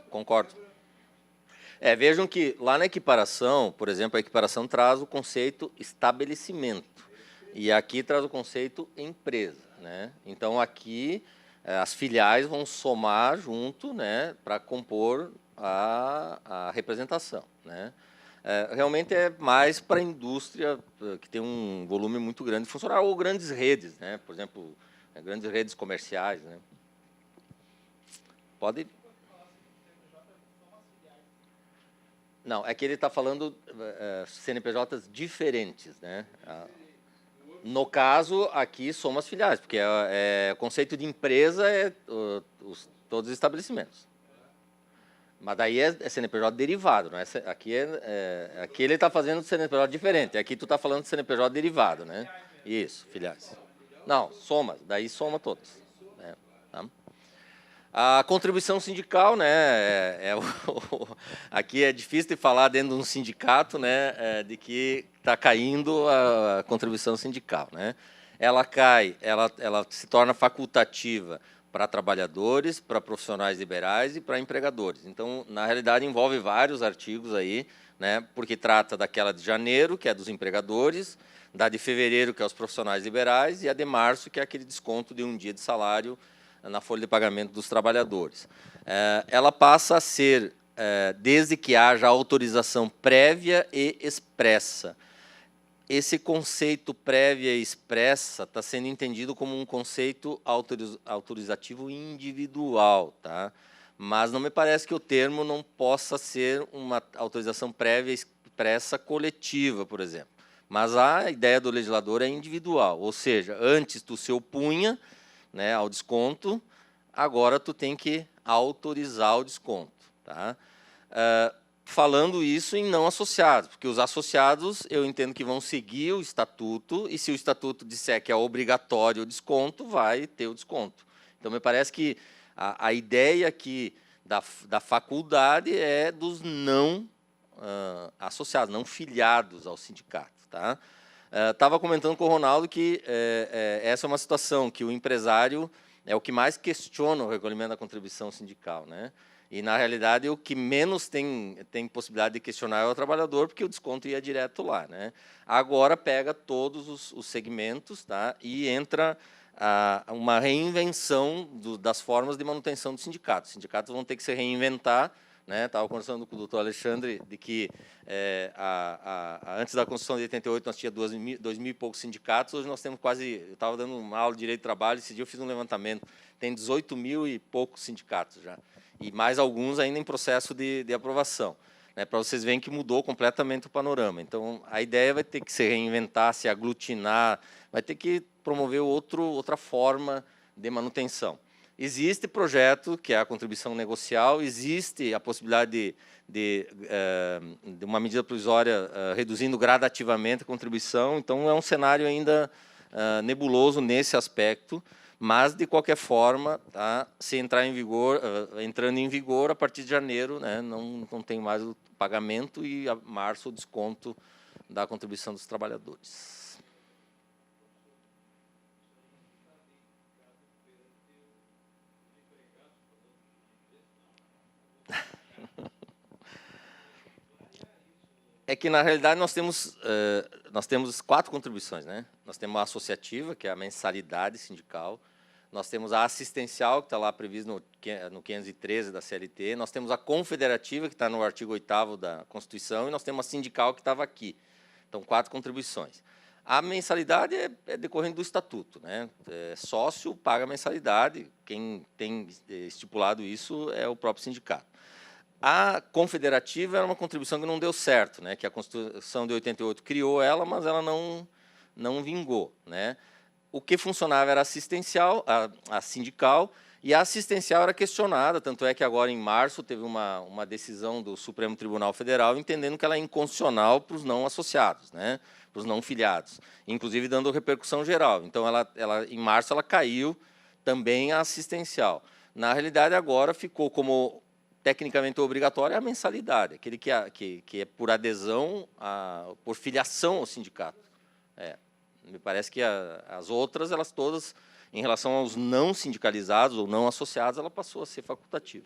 Concordo. Vejam que lá na equiparação, por exemplo, a equiparação traz o conceito estabelecimento. E aqui traz o conceito empresa. Né? Então, aqui, as filiais vão somar junto, né, para compor a representação. Né? Realmente é mais para a indústria que tem um volume muito grande de funcionários, ou grandes redes, né? Por exemplo, grandes redes comerciais. Né? Pode... Não, é que ele está falando CNPJs diferentes. Né? No caso, aqui somos as filiais, porque o conceito de empresa é todos os estabelecimentos. Mas daí é CNPJ derivado. Não é? Aqui ele está fazendo CNPJ diferente. Aqui tu está falando de CNPJ derivado. Né? Isso, filiais. Não, soma. Daí soma todos. Né? Tá? A contribuição sindical, né, aqui é difícil de falar dentro de um sindicato, né, de que está caindo a contribuição sindical. Né? Ela se torna facultativa para trabalhadores, para profissionais liberais e para empregadores. Então, na realidade, envolve vários artigos aí, né, porque trata daquela de janeiro, que é dos empregadores, da de fevereiro, que é os profissionais liberais, e a de março, que é aquele desconto de 1 dia de salário na folha de pagamento dos trabalhadores. Ela passa a ser, desde que haja autorização prévia e expressa. esse conceito prévia e expressa está sendo entendido como um conceito autorizativo individual, tá? Mas não me parece que o termo não possa ser uma autorização prévia e expressa coletiva, por exemplo. Mas a ideia do legislador é individual, ou seja, antes tu se opunha, né, ao desconto, agora tu tem que autorizar o desconto, tá? Falando isso em não associados, porque os associados eu entendo que vão seguir o estatuto, e se o estatuto disser que é obrigatório o desconto, vai ter o desconto. Então, me parece que a ideia aqui da faculdade é dos não associados, não filiados ao sindicato. Tá? Estava comentando com o Ronaldo que essa é uma situação que o empresário é o que mais questiona o regulamento da contribuição sindical, né? E, na realidade, o que menos tem possibilidade de questionar é o trabalhador, porque o desconto ia direto lá, né? Agora, pega todos os segmentos, tá? E entra uma reinvenção das formas de manutenção do sindicato. Os sindicatos vão ter que se reinventar, né? Estava conversando com o doutor Alexandre de que antes da Constituição de 88 nós tínhamos 2.000 e poucos sindicatos, hoje nós temos quase, eu estava dando uma aula de direito do trabalho, esse dia eu fiz um levantamento, tem 18.000 e poucos sindicatos já, e mais alguns ainda em processo de aprovação, né, para vocês verem que mudou completamente o panorama. Então, a ideia vai ter que se reinventar, se aglutinar, vai ter que promover outra forma de manutenção. Existe projeto, que é a contribuição negocial, existe a possibilidade de uma medida provisória reduzindo gradativamente a contribuição, então é um cenário ainda nebuloso nesse aspecto, mas, de qualquer forma, tá, se entrar em vigor, entrando em vigor, a partir de janeiro, né, não tem mais o pagamento e, a março, o desconto da contribuição dos trabalhadores. É que, na realidade, nós temos 4 contribuições, né? Nós temos a associativa, que é a mensalidade sindical, nós temos a assistencial, que está lá previsto no 513 da CLT, nós temos a confederativa, que está no artigo 8º da Constituição, e nós temos a sindical, que estava aqui. Então, 4 contribuições. A mensalidade é decorrente do estatuto, né? Sócio paga mensalidade, quem tem estipulado isso é o próprio sindicato. A confederativa era uma contribuição que não deu certo, né? Que a Constituição de 88 criou ela, mas ela não vingou, né? O que funcionava era assistencial, a sindical, e a assistencial era questionada, tanto é que agora, em março, teve uma decisão do Supremo Tribunal Federal entendendo que ela é inconstitucional para os não associados, né? Para os não filiados, inclusive dando repercussão geral. Então, em março, ela caiu também a assistencial. Na realidade, agora ficou como tecnicamente obrigatória a mensalidade, aquele que é por adesão, por filiação ao sindicato. Me parece que as outras, elas todas, em relação aos não sindicalizados ou não associados, ela passou a ser facultativa.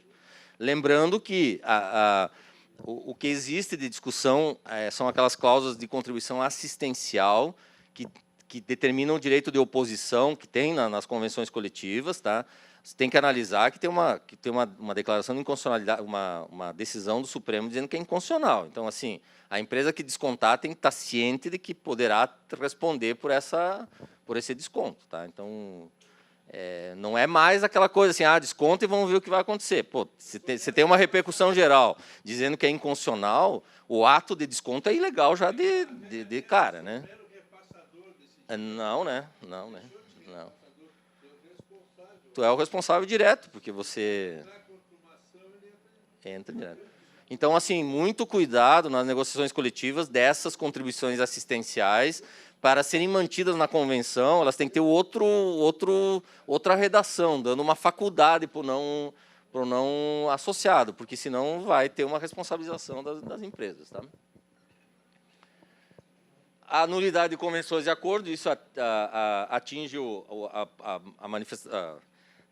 Lembrando que o que existe de discussão são aquelas cláusulas de contribuição assistencial que determinam o direito de oposição que tem nas convenções coletivas, tá? Você tem que analisar que tem uma declaração de inconstitucionalidade, uma decisão do Supremo dizendo que é inconstitucional. Então, assim, a empresa que descontar tem que estar ciente de que poderá responder por esse desconto, tá? Então, não é mais aquela coisa assim, desconto e vamos ver o que vai acontecer. Pô, você tem uma repercussão geral dizendo que é inconstitucional, o ato de desconto é ilegal já de cara, né? Não, né? Não, né? Não. Tu é o responsável direto, porque você entra direto. Então, assim, muito cuidado nas negociações coletivas dessas contribuições assistenciais para serem mantidas na convenção, elas têm que ter outra redação, dando uma faculdade para o não associado, porque senão vai ter uma responsabilização das empresas. Tá? A nulidade de convenções de acordo, isso atinge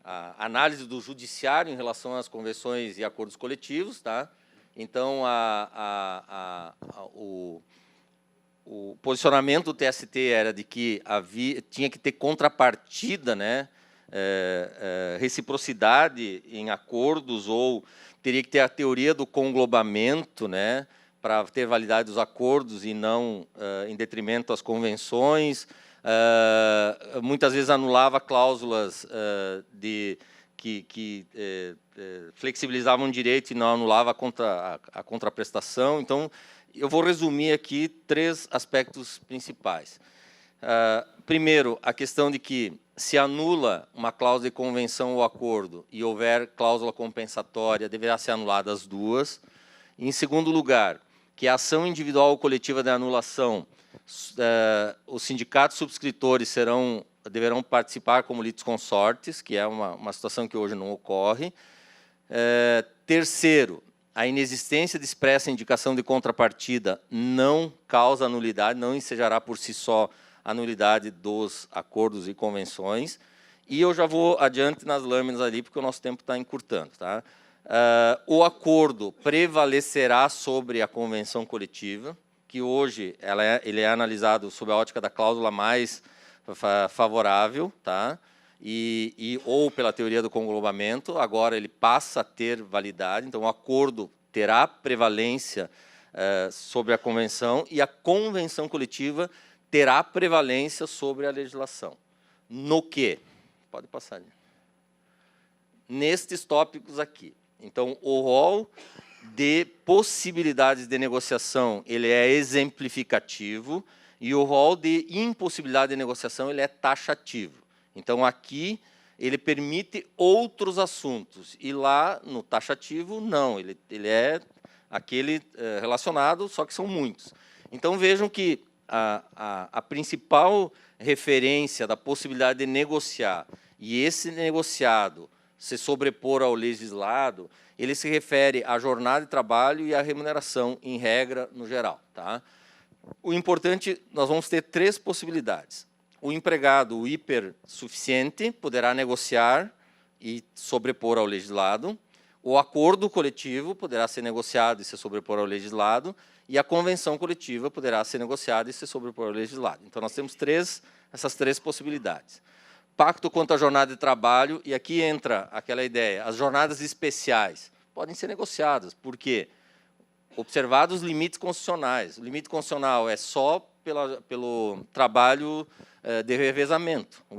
a análise do judiciário em relação às convenções e acordos coletivos, tá? Então, o posicionamento do TST era de que tinha que ter contrapartida, né? Reciprocidade em acordos, ou teria que ter a teoria do conglobamento, né? para ter validade dos acordos e não em detrimento às convenções. Muitas vezes anulava cláusulas que flexibilizavam o direito e não anulava a contraprestação. Então, eu vou resumir aqui 3 aspectos principais. Primeiro, a questão de que, se anula uma cláusula de convenção ou acordo e houver cláusula compensatória, deverá ser anulada as duas. Em segundo lugar, que a ação individual ou coletiva de anulação, os sindicatos subscritores deverão participar como litisconsortes, que é uma situação que hoje não ocorre. Terceiro, a inexistência de expressa indicação de contrapartida não causa anulidade, não ensejará por si só a nulidade dos acordos e convenções. E eu já vou adiante nas lâminas ali, porque o nosso tempo está encurtando. Tá? O acordo prevalecerá sobre a convenção coletiva, que hoje ele é analisado sob a ótica da cláusula mais favorável, tá? Ou pela teoria do conglobamento. Agora ele passa a ter validade, então o acordo terá prevalência sobre a convenção e a convenção coletiva terá prevalência sobre a legislação. No quê? Pode passar. Nestes tópicos aqui. Então, o rol de possibilidades de negociação ele é exemplificativo e o rol de impossibilidade de negociação ele é taxativo. Então, aqui, ele permite outros assuntos. E lá, no taxativo, não. Ele é aquele relacionado, só que são muitos. Então, vejam que a principal referência da possibilidade de negociar e esse negociado se sobrepor ao legislado, ele se refere à jornada de trabalho e à remuneração, em regra, no geral. Tá? O importante, nós vamos ter 3 possibilidades. O empregado, o hipersuficiente, poderá negociar e sobrepor ao legislado. O acordo coletivo poderá ser negociado e se sobrepor ao legislado. E a convenção coletiva poderá ser negociada e se sobrepor ao legislado. Então, nós temos essas 3 possibilidades. Pacto quanto à jornada de trabalho, e aqui entra aquela ideia, as jornadas especiais podem ser negociadas, porque, observados os limites constitucionais, o limite constitucional é só pelo trabalho de revezamento. A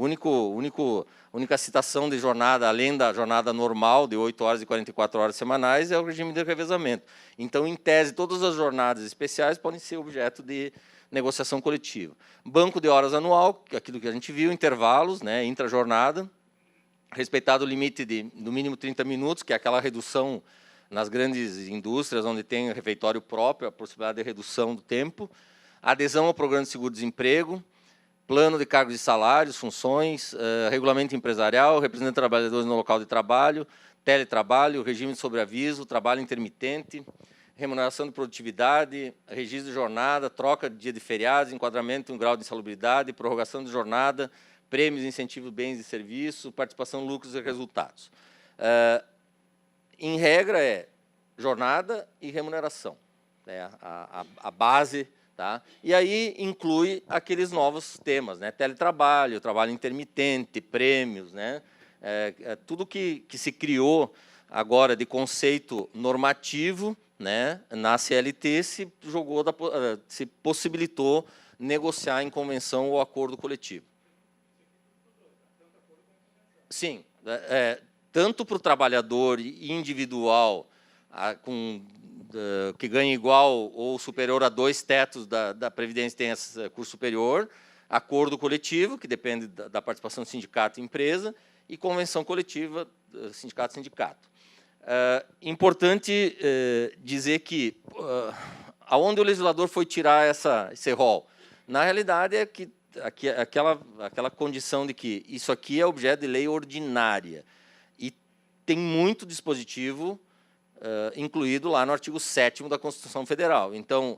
única citação de jornada, além da jornada normal, de 8 horas e 44 horas semanais, é o regime de revezamento. Então, em tese, todas as jornadas especiais podem ser objeto de negociação coletiva. Banco de horas anual, aquilo que a gente viu, intervalos, né, intra-jornada, respeitado o limite no mínimo 30 minutos, que é aquela redução nas grandes indústrias, onde tem refeitório próprio, a possibilidade de redução do tempo, adesão ao programa de seguro-desemprego, plano de cargos e salários, funções, regulamento empresarial, representante de trabalhadores no local de trabalho, teletrabalho, regime de sobreaviso, trabalho intermitente, remuneração de produtividade, registro de jornada, troca de dia de feriados, enquadramento em um grau de insalubridade, prorrogação de jornada, prêmios, incentivos, bens e serviços, participação, lucros e resultados. Em regra, é jornada e remuneração. É a base. Tá? E aí inclui aqueles novos temas, né? Teletrabalho, trabalho intermitente, prêmios, né? Tudo que se criou agora de conceito normativo, né? Na CLT se possibilitou negociar em convenção ou acordo coletivo. Sim, tanto para o trabalhador individual que ganha igual ou superior a 2 tetos da Previdência tem esse curso superior, acordo coletivo, que depende da participação do sindicato e empresa, e convenção coletiva, sindicato-sindicato. Importante dizer que, aonde o legislador foi tirar esse rol? Na realidade, é que aquela condição de que isso aqui é objeto de lei ordinária, e tem muito dispositivo incluído lá no artigo 7º da Constituição Federal. Então,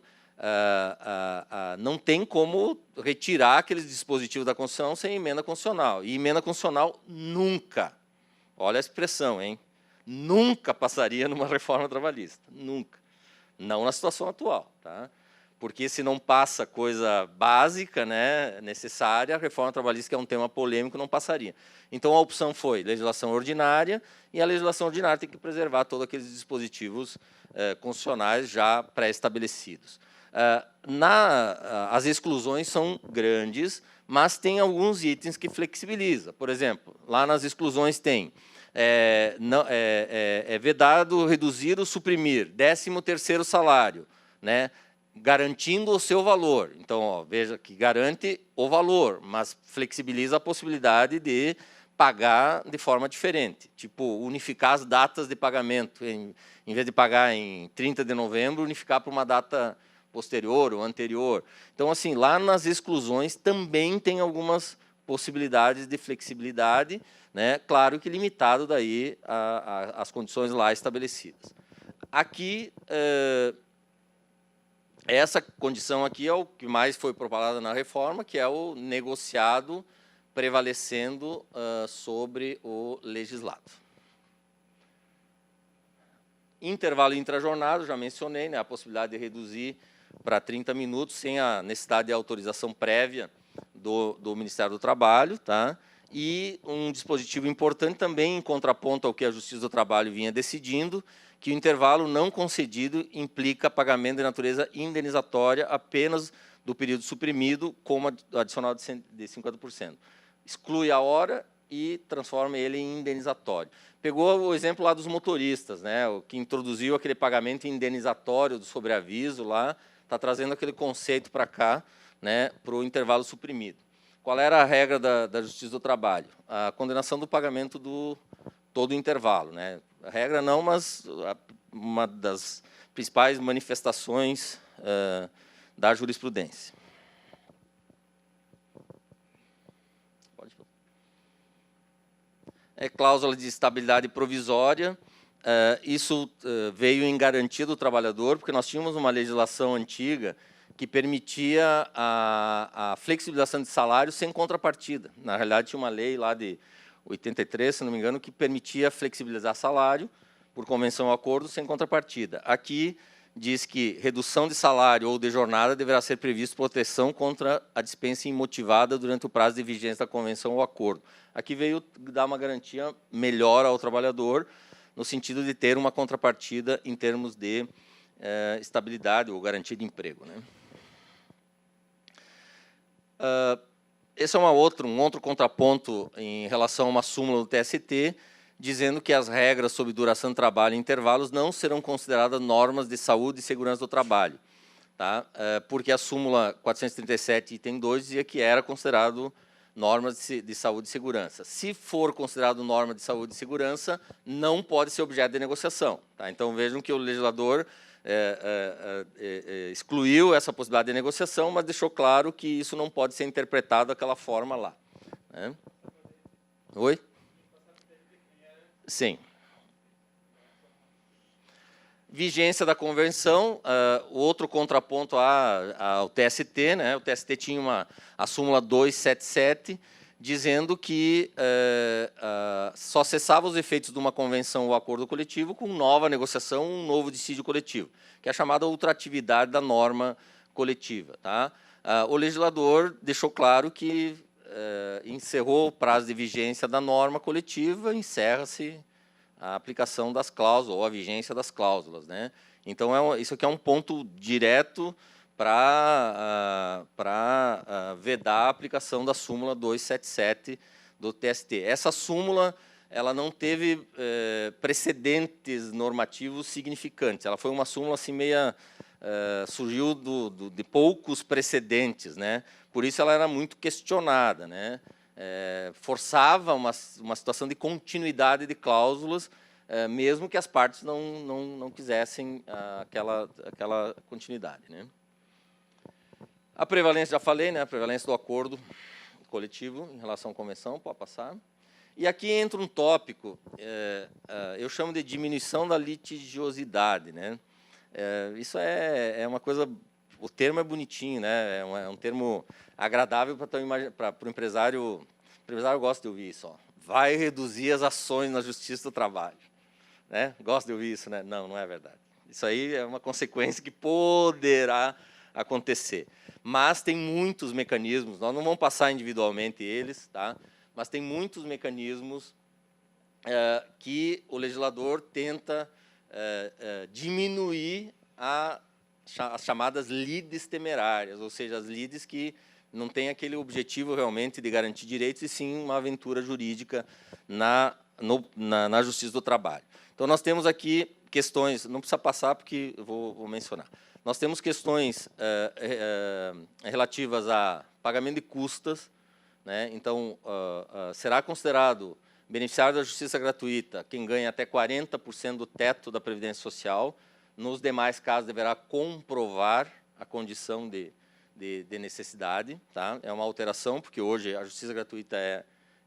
não tem como retirar aqueles dispositivos da Constituição sem emenda constitucional. E emenda constitucional nunca, olha a expressão, hein? Nunca passaria numa reforma trabalhista. Nunca. Não na situação atual. Tá? porque se não passa coisa básica, né, necessária, a reforma trabalhista, que é um tema polêmico, não passaria. Então, a opção foi legislação ordinária, e a legislação ordinária tem que preservar todos aqueles dispositivos constitucionais já pré-estabelecidos. As exclusões são grandes, mas tem alguns itens que flexibiliza. Por exemplo, lá nas exclusões tem vedado reduzir ou suprimir 13º salário, né, garantindo o seu valor. Então, ó, veja que garante o valor, mas flexibiliza a possibilidade de pagar de forma diferente, tipo unificar as datas de pagamento, em vez de pagar em 30 de novembro, unificar para uma data posterior ou anterior. Então, assim, lá nas exclusões também tem algumas possibilidades de flexibilidade, né? Claro que limitado daí às condições lá estabelecidas. Aqui, essa condição aqui é o que mais foi propalada na reforma, que é o negociado prevalecendo sobre o legislado. Intervalo intrajornada, já mencionei, né, a possibilidade de reduzir para 30 minutos, sem a necessidade de autorização prévia do Ministério do Trabalho, tá? E um dispositivo importante também, em contraponto ao que a Justiça do Trabalho vinha decidindo, que o intervalo não concedido implica pagamento de natureza indenizatória apenas do período suprimido, como adicional de 50%. Exclui a hora e transforma ele em indenizatório. Pegou o exemplo lá dos motoristas, né, o que introduziu aquele pagamento indenizatório do sobreaviso lá, está trazendo aquele conceito para cá, né, para o intervalo suprimido. Qual era a regra da Justiça do Trabalho? A condenação do pagamento do todo o intervalo, né? A regra não, mas uma das principais manifestações da jurisprudência. Cláusula de estabilidade provisória. Isso veio em garantia do trabalhador, porque nós tínhamos uma legislação antiga que permitia a flexibilização de salário sem contrapartida. Na realidade, tinha uma lei lá de 83, se não me engano, que permitia flexibilizar salário por convenção ou acordo sem contrapartida. Aqui diz que redução de salário ou de jornada deverá ser previsto proteção contra a dispensa imotivada durante o prazo de vigência da convenção ou acordo. Aqui veio dar uma garantia melhor ao trabalhador, no sentido de ter uma contrapartida em termos de estabilidade ou garantia de emprego, né? Esse é um outro contraponto em relação a uma súmula do TST, dizendo que as regras sobre duração do trabalho e intervalos não serão consideradas normas de saúde e segurança do trabalho, tá? Porque a súmula 437, item 2, dizia que era considerado normas de saúde e segurança. Se for considerado norma de saúde e segurança, não pode ser objeto de negociação, tá? Então, vejam que o legislador excluiu essa possibilidade de negociação, mas deixou claro que isso não pode ser interpretado daquela forma lá, né? Oi? Sim. Vigência da convenção, outro contraponto ao TST, né? O TST tinha a súmula 277, dizendo que só cessava os efeitos de uma convenção ou acordo coletivo com nova negociação, um novo dissídio coletivo, que é a chamada ultratividade da norma coletiva, tá? O legislador deixou claro que encerrou o prazo de vigência da norma coletiva, encerra-se a aplicação das cláusulas, ou a vigência das cláusulas, né? Então, isso aqui é um ponto direto para vedar a aplicação da súmula 277 do TST. Essa súmula ela não teve precedentes normativos significantes. Ela foi uma súmula assim meia surgiu de poucos precedentes, né? Por isso ela era muito questionada, né? Forçava uma situação de continuidade de cláusulas, mesmo que as partes não quisessem aquela continuidade, né? A prevalência, já falei, né? A prevalência do acordo coletivo em relação à convenção, pode passar. E aqui entra um tópico, eu chamo de diminuição da litigiosidade, né? Isso é uma coisa, o termo é bonitinho, né? É um termo agradável para o empresário. O empresário gosta de ouvir isso, ó. Vai reduzir as ações na Justiça do Trabalho, né? Gosta de ouvir isso, né? Não é verdade. Isso aí é uma consequência que poderá acontecer. Mas tem muitos mecanismos, nós não vamos passar individualmente eles, tá? Mas tem muitos mecanismos que o legislador tenta diminuir as chamadas lides temerárias, ou seja, as lides que não têm aquele objetivo realmente de garantir direitos, e sim uma aventura jurídica na Justiça do Trabalho. Então, nós temos aqui questões, não precisa passar porque eu vou mencionar. Nós temos questões relativas a pagamento de custas, né? Então, será considerado beneficiário da justiça gratuita quem ganha até 40% do teto da Previdência Social. Nos demais casos, deverá comprovar a condição de necessidade. Tá? É uma alteração, porque hoje a justiça gratuita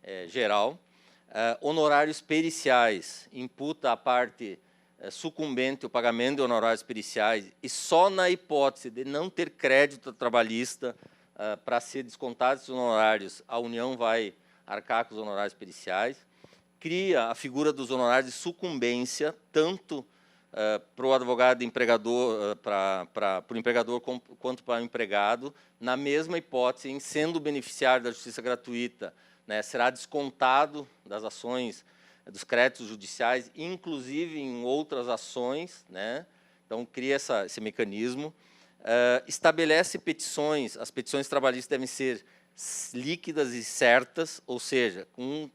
é geral. Honorários periciais, imputa a parte sucumbente o pagamento de honorários periciais, e só na hipótese de não ter crédito trabalhista para ser descontados os honorários, a União vai arcar com os honorários periciais. Cria a figura dos honorários de sucumbência, tanto para o advogado empregador, para o empregador quanto para o empregado, na mesma hipótese, em sendo beneficiário da justiça gratuita, né, será descontado das ações, dos créditos judiciais, inclusive em outras ações, né? Então, cria esse mecanismo. Estabelece petições, as petições trabalhistas devem ser líquidas e certas, ou seja, com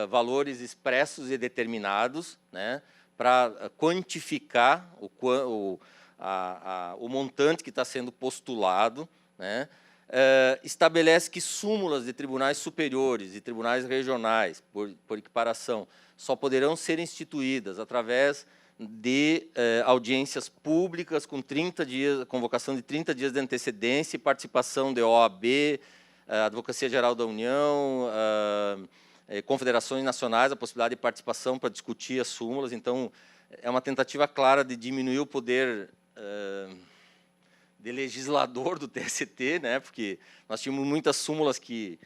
valores expressos e determinados, né, para quantificar o montante que está sendo postulado, né. Estabelece que súmulas de tribunais superiores e tribunais regionais, por equiparação, só poderão ser instituídas através de audiências públicas com 30 dias, convocação de 30 dias de antecedência e participação de OAB, Advocacia Geral da União, confederações nacionais, a possibilidade de participação para discutir as súmulas. Então, é uma tentativa clara de diminuir o poder de legislador do TST, né, porque nós tínhamos muitas súmulas que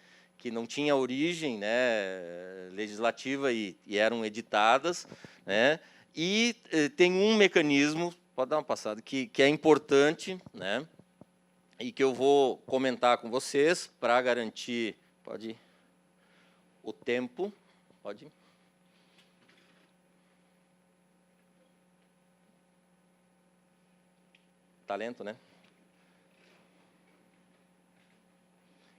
não tinham origem, né, legislativa e eram editadas, né, e tem um mecanismo, pode dar uma passada, que é importante, né, e que eu vou comentar com vocês para garantir, pode ir, o tempo, pode ir. Talento, né?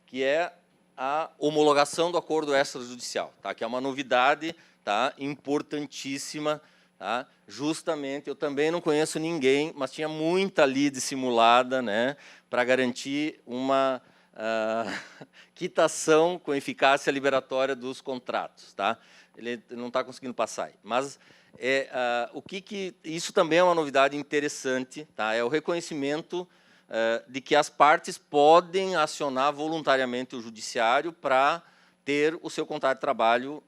Que é a homologação do acordo extrajudicial, tá? Que é uma novidade, tá? Importantíssima, tá? Justamente, eu também não conheço ninguém, mas tinha muita lide simulada, né? Para garantir uma quitação com eficácia liberatória dos contratos, tá? Ele não está conseguindo passar aí. Mas isso também é uma novidade interessante, tá? É o reconhecimento de que as partes podem acionar voluntariamente o judiciário para ter o seu contrato de trabalho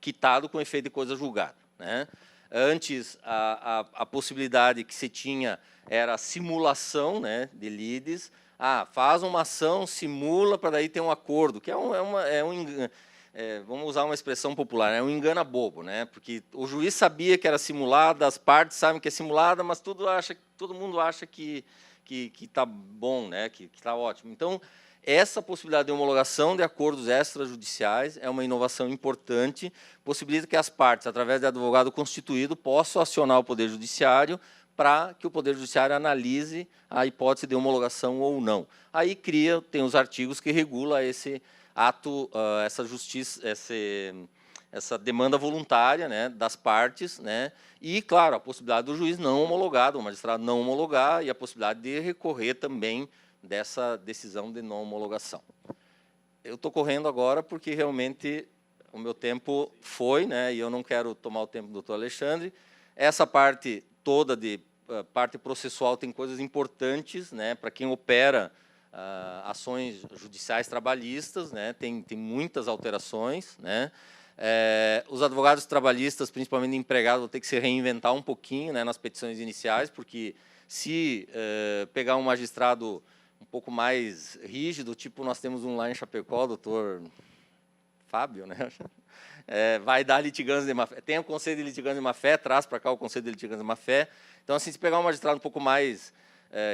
quitado com efeito de coisa julgada, né? Antes, a possibilidade que se tinha era a simulação, né, de lides. Faz uma ação, simula, para daí ter um acordo, que vamos usar uma expressão popular, é um engana bobo, né? Porque o juiz sabia que era simulada, as partes sabem que é simulada, mas todo mundo acha que está bom, né? Que está ótimo. Então, essa possibilidade de homologação de acordos extrajudiciais é uma inovação importante, possibilita que as partes, através de advogado constituído, possam acionar o Poder Judiciário para que o Poder Judiciário analise a hipótese de homologação ou não. Aí tem os artigos que regulam esse ato, essa demanda voluntária, né, das partes, né, e, claro, a possibilidade do juiz não homologar, do magistrado não homologar, e a possibilidade de recorrer também dessa decisão de não homologação. Eu estou correndo agora porque realmente o meu tempo foi, né, e eu não quero tomar o tempo do doutor Alexandre. Essa parte toda de parte processual tem coisas importantes, né, para quem opera ações judiciais trabalhistas, né, tem muitas alterações, né. Os advogados trabalhistas, principalmente empregados, vão ter que se reinventar um pouquinho, né, nas petições iniciais, porque se pegar um magistrado um pouco mais rígido, tipo nós temos um lá em Chapecó, o doutor Fábio, né? Vai dar litigância de má-fé. Tem o Conselho de Litigância de Má-Fé, traz para cá o Conselho de Litigância de Má-Fé. Então, assim, se pegar um magistrado um pouco mais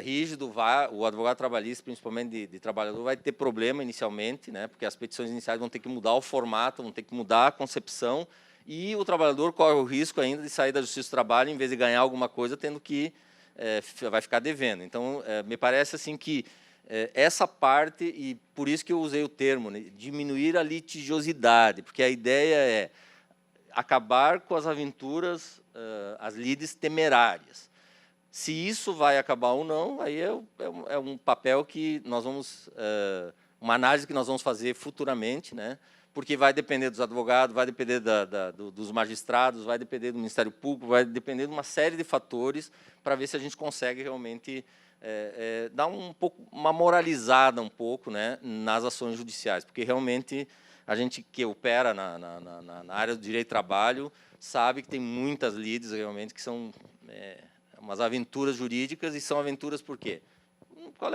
rígido, o advogado trabalhista, principalmente de trabalhador, vai ter problema inicialmente, né, porque as petições iniciais vão ter que mudar o formato, vão ter que mudar a concepção, e o trabalhador corre o risco ainda de sair da Justiça do Trabalho, em vez de ganhar alguma coisa, tendo que vai ficar devendo. Então, me parece assim que essa parte, e por isso que eu usei o termo, né, diminuir a litigiosidade, porque a ideia é acabar com as aventuras, as lides temerárias. Se isso vai acabar ou não, aí é um papel que nós vamos, uma análise que nós vamos fazer futuramente, né? Porque vai depender dos advogados, vai depender dos magistrados, vai depender do Ministério Público, vai depender de uma série de fatores para ver se a gente consegue realmente dar uma moralizada um pouco, né, nas ações judiciais, porque realmente a gente que opera na área do direito do trabalho sabe que tem muitas lides realmente que são umas aventuras jurídicas, e são aventuras por quê? Qual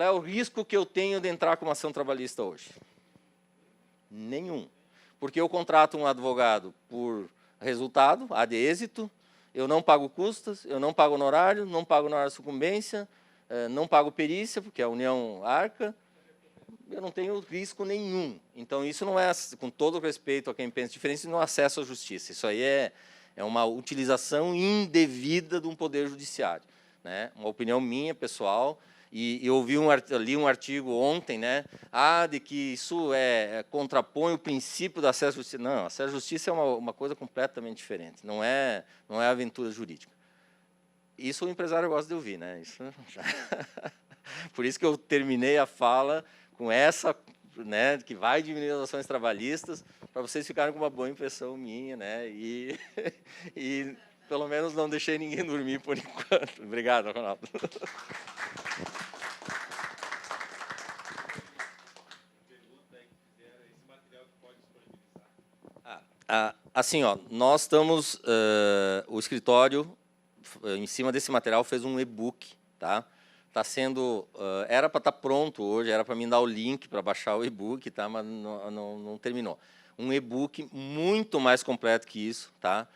é o risco que eu tenho de entrar com uma ação trabalhista hoje? Nenhum. Porque eu contrato um advogado por resultado, A de êxito, eu não pago custas, eu não pago honorário, não pago honorário de sucumbência, não pago perícia, porque a União arca, eu não tenho risco nenhum. Então, isso não é, com todo respeito a quem pensa diferente, isso não é acesso à justiça. Isso aí é uma utilização indevida de um poder judiciário, né? Uma opinião minha, pessoal, e eu li um artigo ontem, né, de que isso contrapõe o princípio do acesso à justiça. Não, acesso à justiça é uma coisa completamente diferente, não é aventura jurídica. Isso o empresário gosta de ouvir, né? Isso já... Por isso que eu terminei a fala com essa, né, que vai diminuir as ações trabalhistas, para vocês ficarem com uma boa impressão minha, né, e pelo menos não deixei ninguém dormir por enquanto. Obrigado, Ronaldo. Assim, nós estamos, o escritório, em cima desse material, fez um e-book, tá? Está sendo, era para estar pronto hoje, era para mim dar o link para baixar o e-book, tá? Mas não terminou. Um e-book muito mais completo que isso, tá?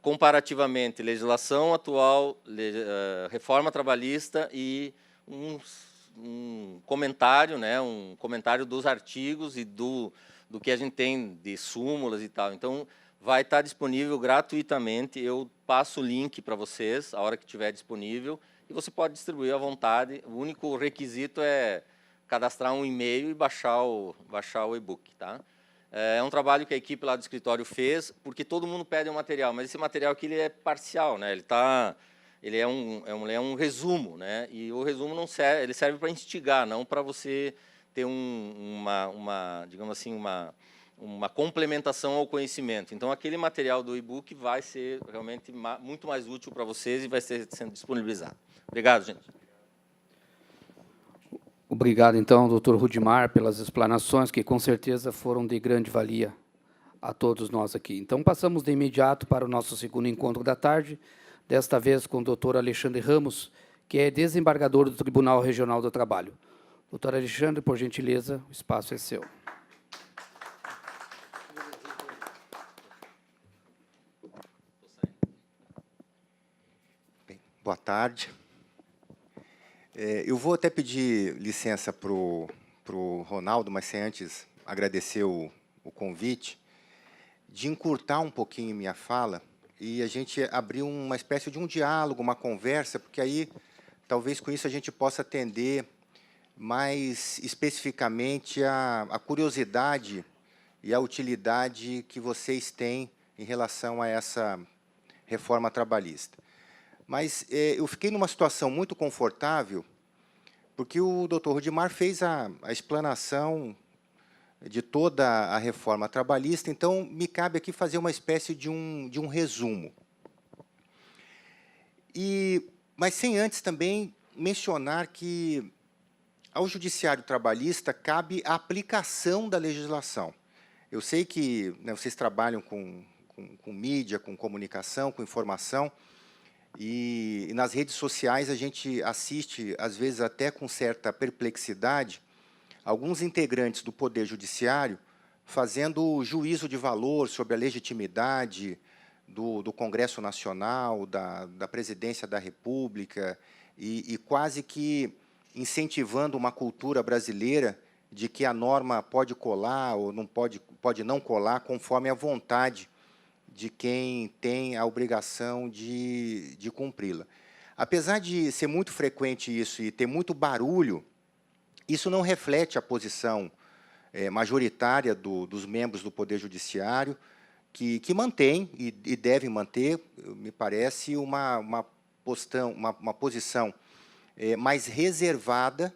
Comparativamente, legislação atual, reforma trabalhista e um comentário, né? Um comentário dos artigos e do que a gente tem de súmulas e tal. Então, vai estar disponível gratuitamente. Eu passo o link para vocês, a hora que estiver disponível, e você pode distribuir à vontade. O único requisito é cadastrar um e-mail e baixar o e-book, tá? É um trabalho que a equipe lá do escritório fez, porque todo mundo pede um material, mas esse material aqui ele é parcial, né? Ele é um resumo, né? E o resumo não serve, ele serve para instigar, não para você ter digamos assim, uma complementação ao conhecimento. Então, aquele material do e-book vai ser realmente muito mais útil para vocês e vai ser sendo disponibilizado. Obrigado, gente. Obrigado, então, doutor Rudimar, pelas explanações, que com certeza foram de grande valia a todos nós aqui. Então, passamos de imediato para o nosso segundo encontro da tarde, desta vez com o doutor Alexandre Ramos, que é desembargador do Tribunal Regional do Trabalho. Doutor Alexandre, por gentileza, o espaço é seu. Bem, boa tarde. Eu vou até pedir licença para o Ronaldo, mas sem antes agradecer o convite, de encurtar um pouquinho minha fala e a gente abrir uma espécie de um diálogo, uma conversa, porque aí, talvez com isso, a gente possa atender mais especificamente a curiosidade e a utilidade que vocês têm em relação a essa reforma trabalhista. Mas eu fiquei numa situação muito confortável, porque o doutor Rudimar fez a explanação de toda a reforma trabalhista, então me cabe aqui fazer uma espécie de um resumo. Mas sem antes também mencionar que ao judiciário trabalhista cabe a aplicação da legislação. Eu sei que, né, vocês trabalham com mídia, com comunicação, com informação, e nas redes sociais a gente assiste, às vezes até com certa perplexidade, alguns integrantes do Poder Judiciário fazendo juízo de valor sobre a legitimidade do Congresso Nacional, da Presidência da República, e quase que incentivando uma cultura brasileira de que a norma pode colar ou não pode não colar conforme a vontade de quem tem a obrigação de cumpri-la. Apesar de ser muito frequente isso e ter muito barulho, isso não reflete a posição majoritária dos membros do Poder Judiciário, que mantém e devem manter, me parece, uma posição mais reservada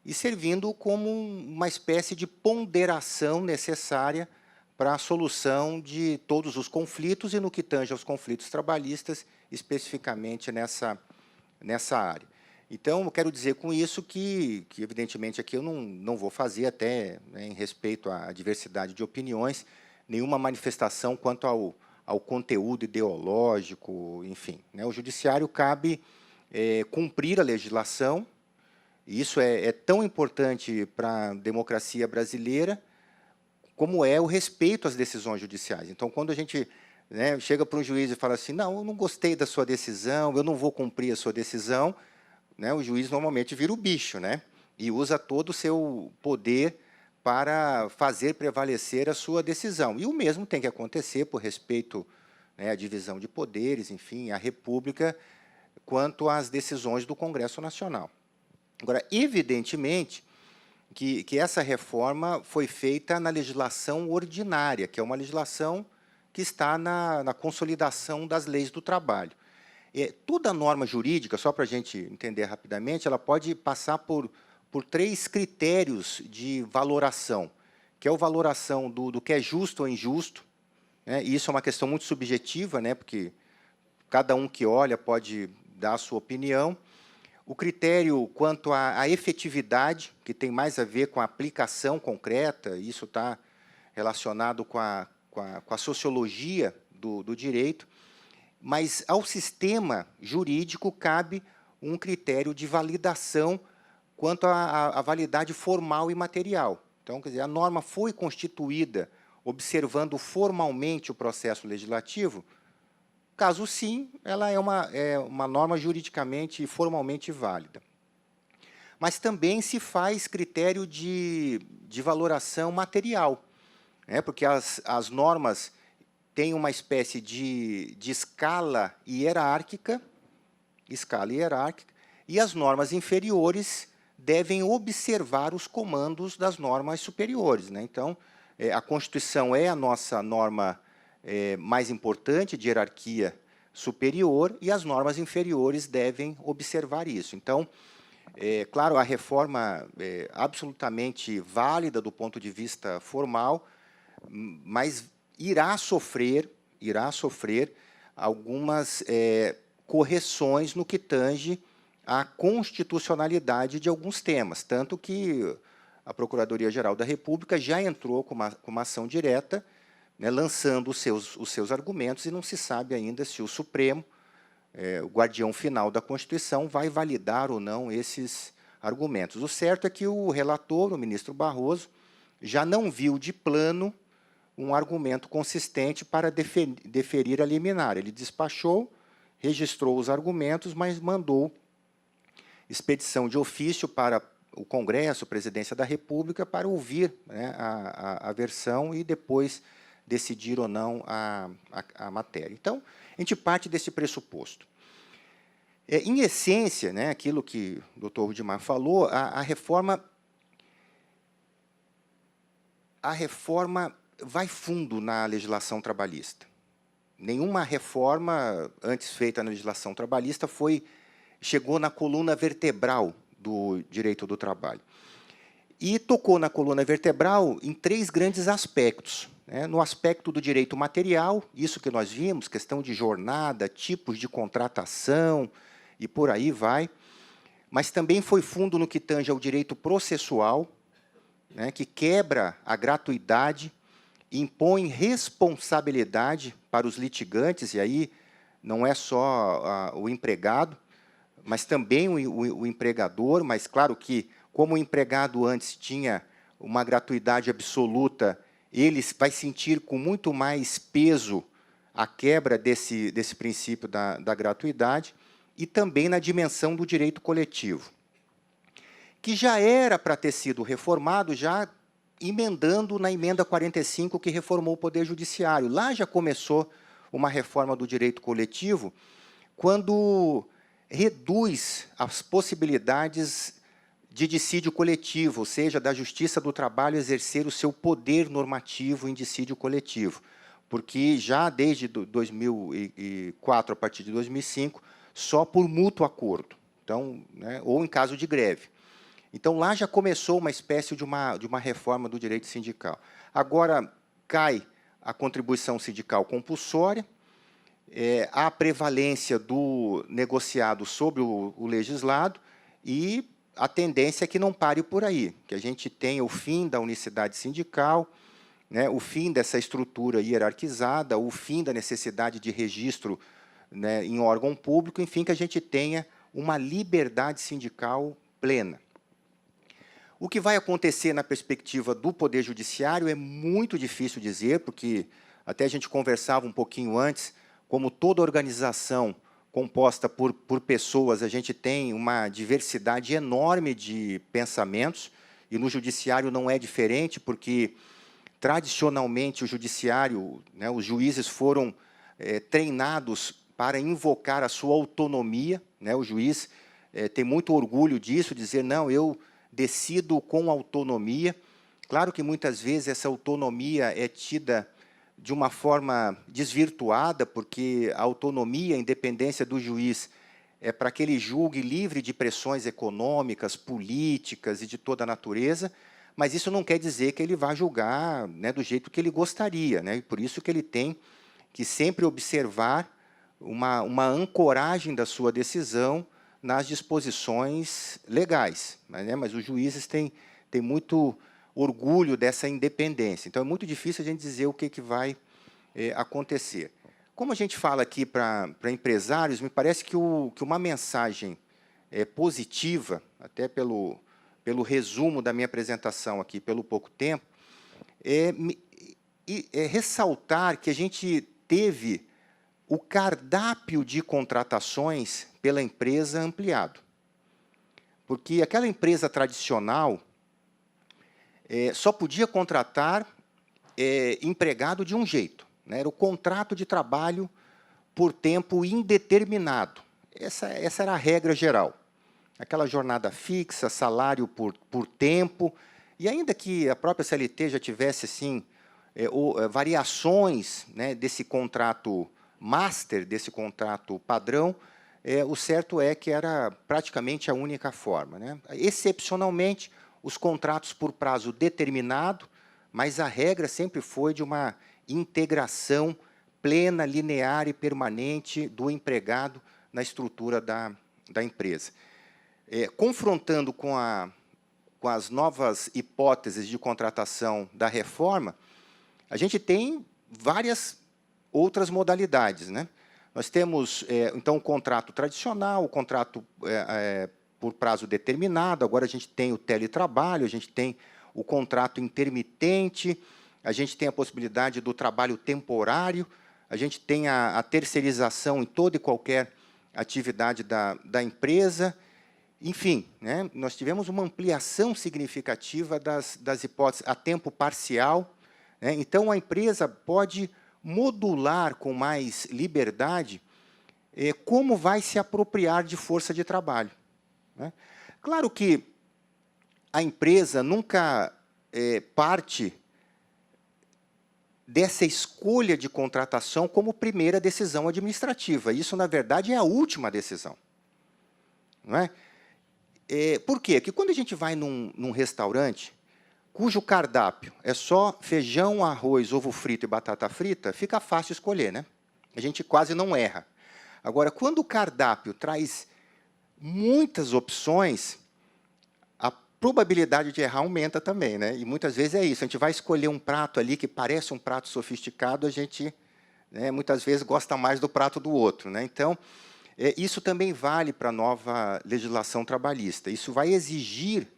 e servindo como uma espécie de ponderação necessária para a solução de todos os conflitos e, no que tange aos conflitos trabalhistas, especificamente nessa área. Então, eu quero dizer com isso que evidentemente, aqui eu não vou fazer, até em respeito à diversidade de opiniões, nenhuma manifestação quanto ao conteúdo ideológico, enfim. O Judiciário cabe cumprir a legislação, e isso é tão importante para a democracia brasileira, como é o respeito às decisões judiciais. Então, quando a gente chega para um juiz e fala assim, não, eu não gostei da sua decisão, eu não vou cumprir a sua decisão, o juiz normalmente vira o bicho, e usa todo o seu poder para fazer prevalecer a sua decisão. E o mesmo tem que acontecer por respeito à divisão de poderes, enfim, à República, quanto às decisões do Congresso Nacional. Agora, evidentemente, que essa reforma foi feita na legislação ordinária, que é uma legislação que está na consolidação das leis do trabalho. Toda norma jurídica, só para a gente entender rapidamente, ela pode passar por 3 critérios de valoração, que é a valoração do que é justo ou injusto, e isso é uma questão muito subjetiva, porque cada um que olha pode dar a sua opinião. O critério quanto à efetividade, que tem mais a ver com a aplicação concreta, isso está relacionado com a sociologia do direito, mas ao sistema jurídico cabe um critério de validação quanto à validade formal e material. Então, quer dizer, a norma foi constituída observando formalmente o processo legislativo. Caso sim, ela é uma norma juridicamente e formalmente válida. Mas também se faz critério de valoração material, porque as normas têm uma espécie de escala hierárquica, e as normas inferiores devem observar os comandos das normas superiores. Então, a Constituição é a nossa norma mais importante de hierarquia superior, e as normas inferiores devem observar isso. Então, claro, a reforma é absolutamente válida do ponto de vista formal, mas irá sofrer algumas correções no que tange à constitucionalidade de alguns temas, tanto que a Procuradoria-Geral da República já entrou com uma ação direta, lançando os seus argumentos, e não se sabe ainda se o Supremo, o guardião final da Constituição, vai validar ou não esses argumentos. O certo é que o relator, o ministro Barroso, já não viu de plano um argumento consistente para deferir a liminar. Ele despachou, registrou os argumentos, mas mandou expedição de ofício para o Congresso, a Presidência da República, para ouvir a versão e depois decidir ou não a matéria. Então, a gente parte desse pressuposto. Em essência, aquilo que o Dr. Rudimar falou, a reforma vai fundo na legislação trabalhista. Nenhuma reforma antes feita na legislação trabalhista chegou na coluna vertebral do direito do trabalho. E tocou na coluna vertebral em 3 grandes aspectos. No aspecto do direito material, isso que nós vimos, questão de jornada, tipos de contratação, e por aí vai, mas também foi fundo no que tange ao direito processual, que quebra a gratuidade, impõe responsabilidade para os litigantes, e aí não é só o empregado, mas também o empregador, mas claro que, como o empregado antes tinha uma gratuidade absoluta, ele vai sentir com muito mais peso a quebra desse princípio da gratuidade e também na dimensão do direito coletivo, que já era para ter sido reformado, já emendando na emenda 45, que reformou o Poder Judiciário. Lá já começou uma reforma do direito coletivo, quando reduz as possibilidades de dissídio coletivo, ou seja, da Justiça do Trabalho exercer o seu poder normativo em dissídio coletivo, porque já desde 2004, a partir de 2005, só por mútuo acordo, então, né, ou em caso de greve. Então, lá já começou uma espécie de uma reforma do direito sindical. Agora, cai a contribuição sindical compulsória, há a prevalência do negociado sobre o legislado e a tendência é que não pare por aí, que a gente tenha o fim da unicidade sindical, né, o fim dessa estrutura hierarquizada, o fim da necessidade de registro, né, em órgão público, enfim, que a gente tenha uma liberdade sindical plena. O que vai acontecer na perspectiva do Poder Judiciário é muito difícil dizer, porque até a gente conversava um pouquinho antes, como toda organização composta por pessoas, a gente tem uma diversidade enorme de pensamentos, e no Judiciário não é diferente, porque, tradicionalmente, o Judiciário, né, os juízes foram treinados para invocar a sua autonomia, né, o juiz tem muito orgulho disso, dizer, não, eu decido com autonomia. Claro que, muitas vezes, essa autonomia é tida de uma forma desvirtuada, porque a autonomia, a independência do juiz é para que ele julgue livre de pressões econômicas, políticas e de toda a natureza, mas isso não quer dizer que ele vá julgar, né, do jeito que ele gostaria, né, e por isso que ele tem que sempre observar uma ancoragem da sua decisão nas disposições legais, né, mas os juízes têm muito orgulho dessa independência. Então, é muito difícil a gente dizer o que vai acontecer. Como a gente fala aqui para empresários, me parece que uma mensagem positiva, até pelo resumo da minha apresentação aqui, pelo pouco tempo, é ressaltar que a gente teve o cardápio de contratações pela empresa ampliado. Porque aquela empresa tradicional só podia contratar empregado de um jeito, né? Era o contrato de trabalho por tempo indeterminado. Essa era a regra geral. Aquela jornada fixa, salário por tempo, e ainda que a própria CLT já tivesse assim, variações, né, desse contrato master, desse contrato padrão, o certo é que era praticamente a única forma, né? Excepcionalmente, os contratos por prazo determinado, mas a regra sempre foi de uma integração plena, linear e permanente do empregado na estrutura da empresa. Confrontando com as novas hipóteses de contratação da reforma, a gente tem várias outras modalidades, né? Nós temos, então, o contrato tradicional, o contrato por prazo determinado, agora a gente tem o teletrabalho, a gente tem o contrato intermitente, a gente tem a possibilidade do trabalho temporário, a gente tem a terceirização em toda e qualquer atividade da empresa. Enfim, né, nós tivemos uma ampliação significativa das hipóteses a tempo parcial, né? Então, a empresa pode modular com mais liberdade como vai se apropriar de força de trabalho, né? Claro que a empresa nunca parte dessa escolha de contratação como primeira decisão administrativa. Isso, na verdade, é a última decisão, não é? Por quê? Porque quando a gente vai num restaurante cujo cardápio é só feijão, arroz, ovo frito e batata frita, fica fácil escolher, né? A gente quase não erra. Agora, quando o cardápio traz muitas opções, a probabilidade de errar aumenta também, né? E muitas vezes é isso, a gente vai escolher um prato ali que parece um prato sofisticado, a gente, né, muitas vezes gosta mais do prato do outro, né? Então, isso também vale para a nova legislação trabalhista. Isso vai exigir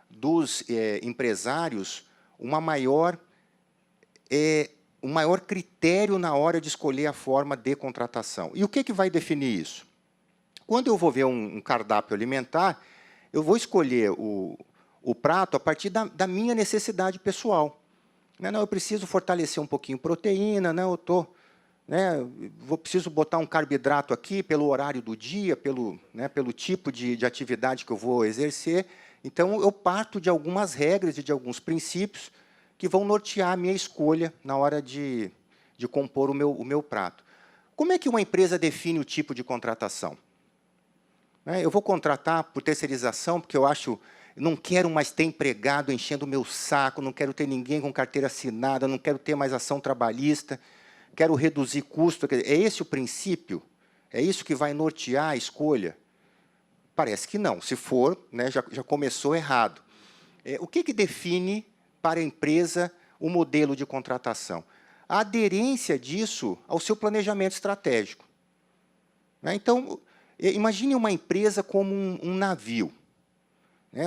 dos empresários uma maior o maior critério na hora de escolher a forma de contratação. E o que vai definir isso? Quando eu vou ver um cardápio alimentar, eu vou escolher o prato a partir da minha necessidade pessoal. Não, eu preciso fortalecer um pouquinho proteína, não, preciso botar um carboidrato aqui pelo horário do dia, pelo tipo de atividade que eu vou exercer. Então, eu parto de algumas regras e de alguns princípios que vão nortear a minha escolha na hora de compor o meu prato. Como é que uma empresa define o tipo de contratação? Eu vou contratar por terceirização, porque eu não quero mais ter empregado enchendo o meu saco, não quero ter ninguém com carteira assinada, não quero ter mais ação trabalhista, quero reduzir custo. É esse o princípio? É isso que vai nortear a escolha? Parece que não. Se for, já começou errado. O que define para a empresa o modelo de contratação? A aderência disso ao seu planejamento estratégico. Então, imagine uma empresa como um navio.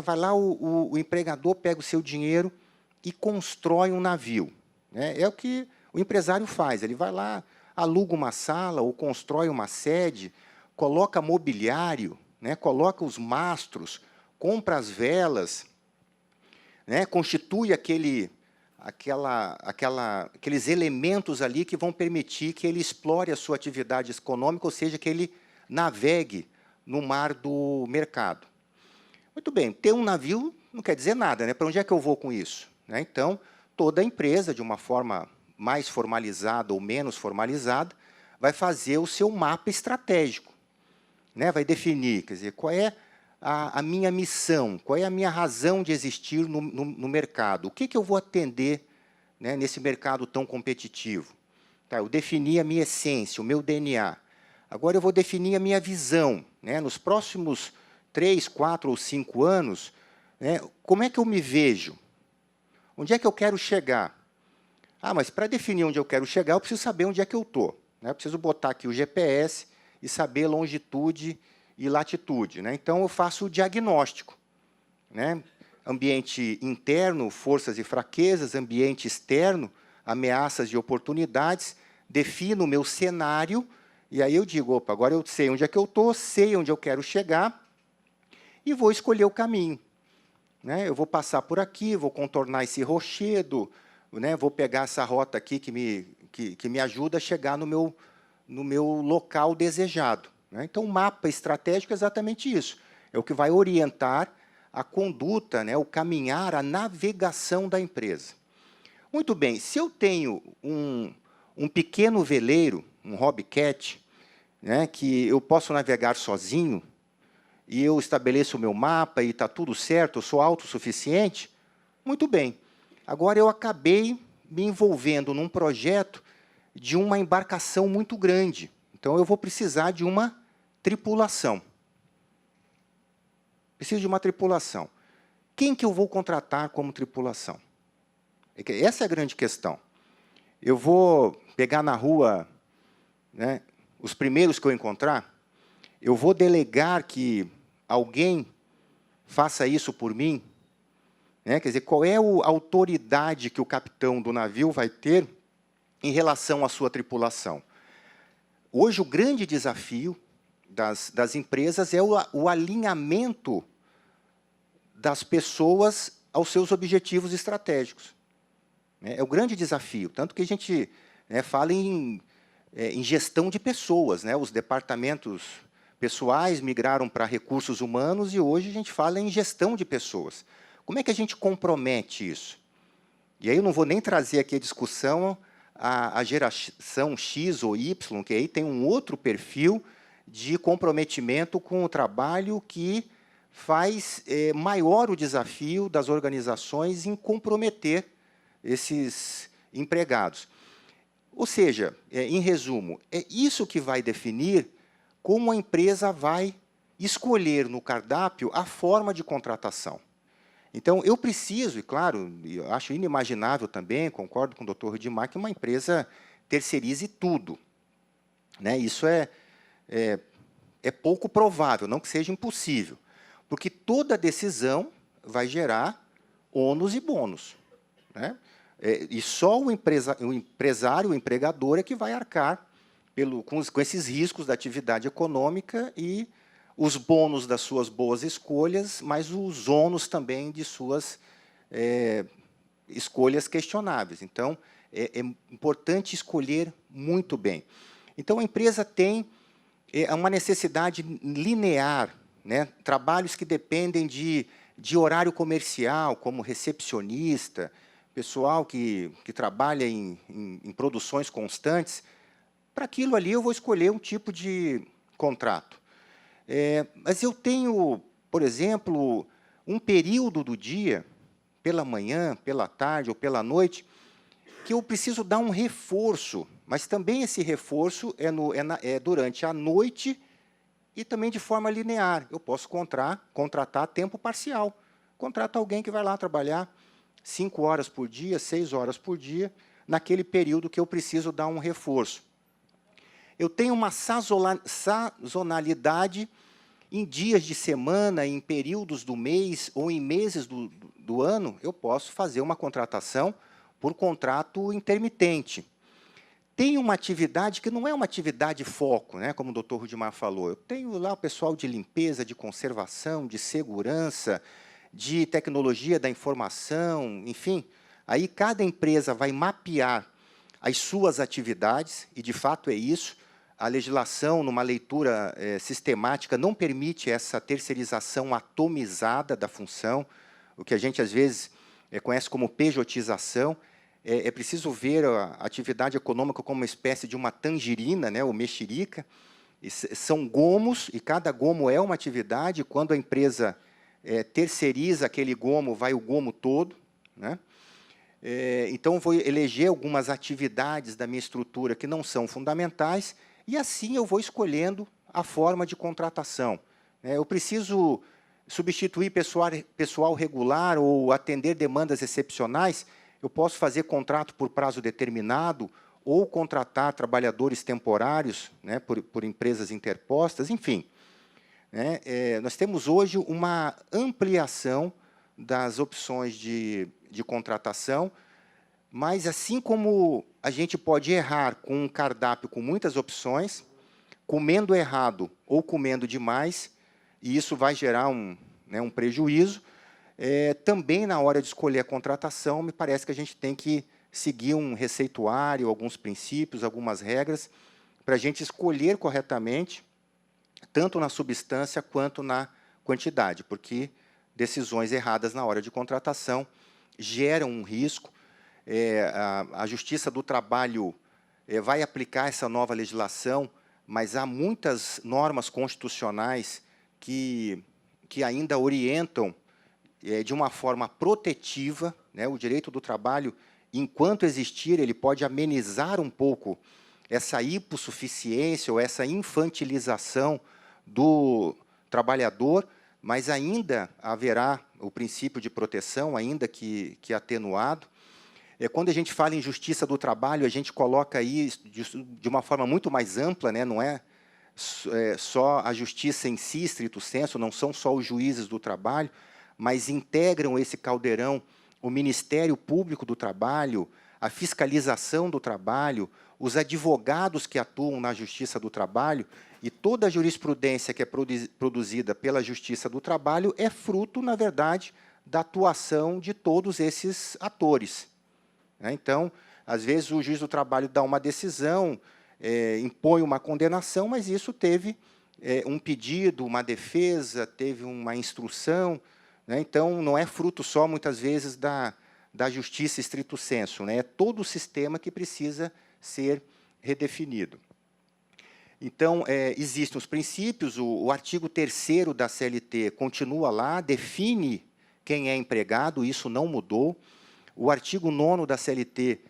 Vai lá, o empregador pega o seu dinheiro e constrói um navio. É o que o empresário faz. Ele vai lá, aluga uma sala ou constrói uma sede, coloca mobiliário, coloca os mastros, compra as velas, constitui aqueles elementos ali que vão permitir que ele explore a sua atividade econômica, ou seja, que ele navegue no mar do mercado. Muito bem, ter um navio não quer dizer nada, para onde é que eu vou com isso? Então, toda empresa, de uma forma mais formalizada ou menos formalizada, vai fazer o seu mapa estratégico. Vai definir, quer dizer, qual é a minha missão, qual é a minha razão de existir no mercado, o que eu vou atender nesse mercado tão competitivo. Eu defini a minha essência, o meu DNA. Agora eu vou definir a minha visão. Nos próximos 3, 4 ou 5 anos, como é que eu me vejo? Onde é que eu quero chegar? Mas para definir onde eu quero chegar, eu preciso saber onde é que eu estou. Eu preciso botar aqui o GPS e saber longitude e latitude. Então, eu faço o diagnóstico. Ambiente interno, forças e fraquezas, ambiente externo, ameaças e oportunidades, defino o meu cenário, e aí eu digo, opa, agora eu sei onde é que eu estou, sei onde eu quero chegar, e vou escolher o caminho. Eu vou passar por aqui, vou contornar esse rochedo, vou pegar essa rota aqui que me ajuda a chegar no meu local desejado. Então, o mapa estratégico é exatamente isso. É o que vai orientar a conduta, o caminhar, a navegação da empresa. Muito bem, se eu tenho um pequeno veleiro, um hobbycat, que eu posso navegar sozinho, e eu estabeleço o meu mapa e está tudo certo, eu sou autossuficiente, muito bem. Agora, eu acabei me envolvendo num projeto de uma embarcação muito grande. Então, eu vou precisar de uma tripulação. Preciso de uma tripulação. Quem que eu vou contratar como tripulação? Essa é a grande questão. Eu vou pegar na rua os primeiros que eu encontrar, eu vou delegar que alguém faça isso por mim? Quer dizer, qual é a autoridade que o capitão do navio vai ter em relação à sua tripulação? Hoje, o grande desafio das empresas é o alinhamento das pessoas aos seus objetivos estratégicos. É o grande desafio. Tanto que a gente fala em gestão de pessoas. Os departamentos pessoais migraram para recursos humanos e hoje a gente fala em gestão de pessoas. Como é que a gente compromete isso? E aí eu não vou nem trazer aqui a discussão a geração X ou Y, que aí tem um outro perfil de comprometimento com o trabalho que faz maior o desafio das organizações em comprometer esses empregados. Ou seja, em resumo, é isso que vai definir como a empresa vai escolher no cardápio a forma de contratação. Então, eu preciso, e claro, eu acho inimaginável também, concordo com o Dr. Rudimar, que uma empresa terceirize tudo. Isso é pouco provável, não que seja impossível, porque toda decisão vai gerar ônus e bônus. e só o empresário, o empregador, é que vai arcar com esses riscos da atividade econômica e os bônus das suas boas escolhas, mas os ônus também de suas escolhas questionáveis. Então, é importante escolher muito bem. Então, a empresa tem uma necessidade linear, né? Trabalhos que dependem de horário comercial, como recepcionista, pessoal que trabalha em produções constantes. Para aquilo ali, eu vou escolher um tipo de contrato. Mas eu tenho, por exemplo, um período do dia, pela manhã, pela tarde ou pela noite, que eu preciso dar um reforço, mas também esse reforço é durante a noite e também de forma linear. Eu posso contratar a tempo parcial. Contrato alguém que vai lá trabalhar 5 horas por dia, 6 horas por dia, naquele período que eu preciso dar um reforço. Eu tenho uma sazonalidade em dias de semana, em períodos do mês ou em meses do ano, eu posso fazer uma contratação por contrato intermitente. Tem uma atividade que não é uma atividade foco, né, como o Dr. Rudimar falou. Eu tenho lá o pessoal de limpeza, de conservação, de segurança, de tecnologia da informação, enfim. Aí cada empresa vai mapear as suas atividades, e, de fato, é isso. A legislação, numa leitura sistemática, não permite essa terceirização atomizada da função, o que a gente, às vezes, conhece como pejotização. É preciso ver a atividade econômica como uma espécie de uma tangerina, né, ou mexerica. São gomos, e cada gomo é uma atividade. Quando a empresa terceiriza aquele gomo, vai o gomo todo, né? Então, vou eleger algumas atividades da minha estrutura que não são fundamentais, e assim eu vou escolhendo a forma de contratação. Eu preciso substituir pessoal regular ou atender demandas excepcionais. Eu posso fazer contrato por prazo determinado ou contratar trabalhadores temporários, né, por empresas interpostas, enfim. Nós temos hoje uma ampliação das opções de contratação, mas, assim como a gente pode errar com um cardápio com muitas opções, comendo errado ou comendo demais, e isso vai gerar um prejuízo, também, na hora de escolher a contratação, me parece que a gente tem que seguir um receituário, alguns princípios, algumas regras, para a gente escolher corretamente, tanto na substância quanto na quantidade, porque decisões erradas na hora de contratação geram um risco. A Justiça do Trabalho vai aplicar essa nova legislação, mas há muitas normas constitucionais que ainda orientam de uma forma protetiva, né, o direito do trabalho. Enquanto existir, ele pode amenizar um pouco essa hipossuficiência ou essa infantilização do trabalhador, mas ainda haverá o princípio de proteção, ainda que atenuado. Quando a gente fala em justiça do trabalho, a gente coloca aí de uma forma muito mais ampla, né? Não é só a justiça em si, stricto sensu, não são só os juízes do trabalho, mas integram esse caldeirão o Ministério Público do Trabalho, a fiscalização do trabalho, os advogados que atuam na Justiça do Trabalho, e toda a jurisprudência que é produzida pela Justiça do Trabalho é fruto, na verdade, da atuação de todos esses atores. Então, às vezes, o juiz do trabalho dá uma decisão, impõe uma condenação, mas isso teve um pedido, uma defesa, teve uma instrução, né? Então, não é fruto só, muitas vezes, da justiça stricto sensu, né? É todo o sistema que precisa ser redefinido. Então, existem os princípios, o artigo 3º da CLT continua lá, define quem é empregado, isso não mudou. O artigo 9º da CLT,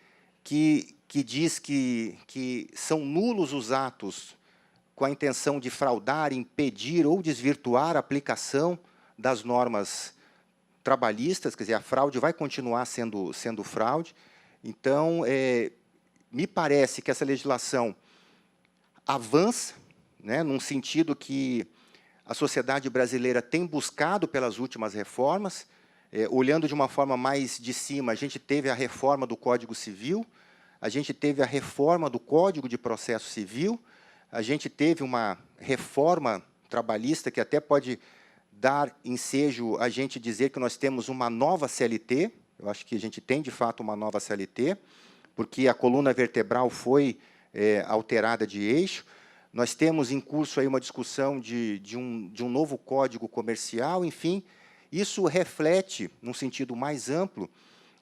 que diz que são nulos os atos com a intenção de fraudar, impedir ou desvirtuar a aplicação das normas trabalhistas, quer dizer, a fraude vai continuar sendo fraude. Então, me parece que essa legislação avança, né, num sentido que a sociedade brasileira tem buscado pelas últimas reformas. olhando de uma forma mais de cima, a gente teve a reforma do Código Civil, a gente teve a reforma do Código de Processo Civil, a gente teve uma reforma trabalhista que até pode dar ensejo a gente dizer que nós temos uma nova CLT. Eu acho que a gente tem, de fato, uma nova CLT, porque a coluna vertebral foi alterada de eixo. Nós temos em curso aí uma discussão de um novo Código Comercial, enfim. Isso reflete, num sentido mais amplo,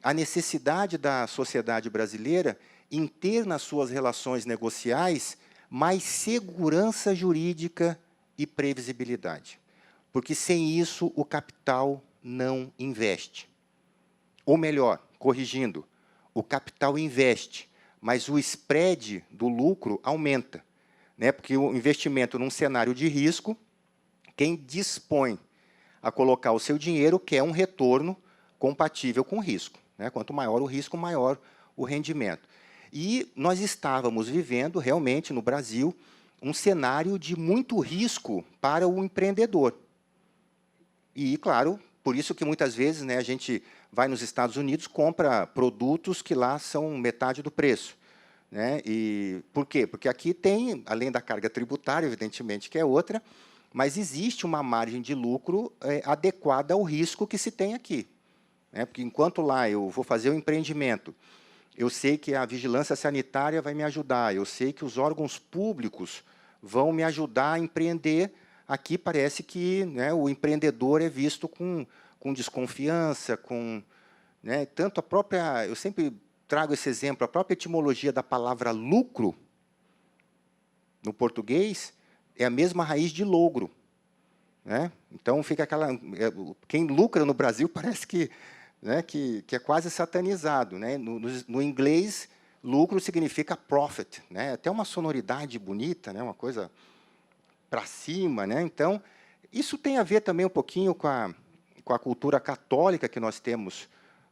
a necessidade da sociedade brasileira em ter nas suas relações negociais mais segurança jurídica e previsibilidade. Porque, sem isso, o capital não investe. Ou melhor, corrigindo, o capital investe, mas o spread do lucro aumenta, né? Porque o investimento num cenário de risco, quem dispõe a colocar o seu dinheiro quer um retorno compatível com o risco, né? Quanto maior o risco, maior o rendimento. E nós estávamos vivendo, realmente, no Brasil, um cenário de muito risco para o empreendedor. E, claro, por isso que, muitas vezes, né, a gente vai nos Estados Unidos, compra produtos que lá são metade do preço, né? E por quê? Porque aqui tem, além da carga tributária, evidentemente, que é outra, mas existe uma margem de lucro adequada ao risco que se tem aqui, né? Porque, enquanto lá eu vou fazer o empreendimento, eu sei que a vigilância sanitária vai me ajudar, eu sei que os órgãos públicos vão me ajudar a empreender. Aqui parece que, né, o empreendedor é visto com desconfiança, né, tanto a própria... Eu sempre trago esse exemplo, a própria etimologia da palavra lucro, no português, é a mesma raiz de logro, né? Então, fica aquela... Quem lucra no Brasil parece que, né, que é quase satanizado, né? No inglês, lucro significa profit, né? Até uma sonoridade bonita, né? Uma coisa para cima, né? Então, isso tem a ver também um pouquinho com a cultura católica que nós temos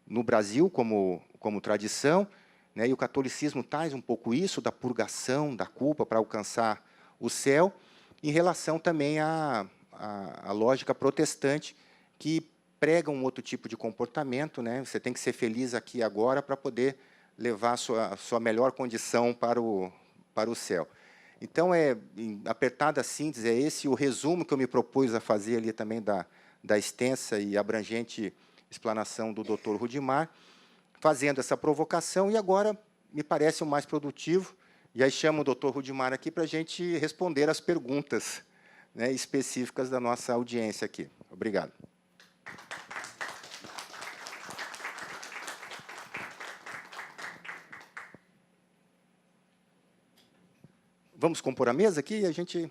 no Brasil como tradição, né? E o catolicismo traz um pouco isso, da purgação, da culpa para alcançar o céu, em relação também à lógica protestante, que prega um outro tipo de comportamento, né? Você tem que ser feliz aqui e agora para poder levar a sua melhor condição para o céu. Então, em apertada síntese, é esse o resumo que eu me propus a fazer ali também da extensa e abrangente explanação do Dr. Rudimar, fazendo essa provocação, e agora me parece o mais produtivo, e aí chamo o Dr. Rudimar aqui para a gente responder as perguntas, né, específicas da nossa audiência aqui. Obrigado. Vamos compor a mesa aqui e a gente...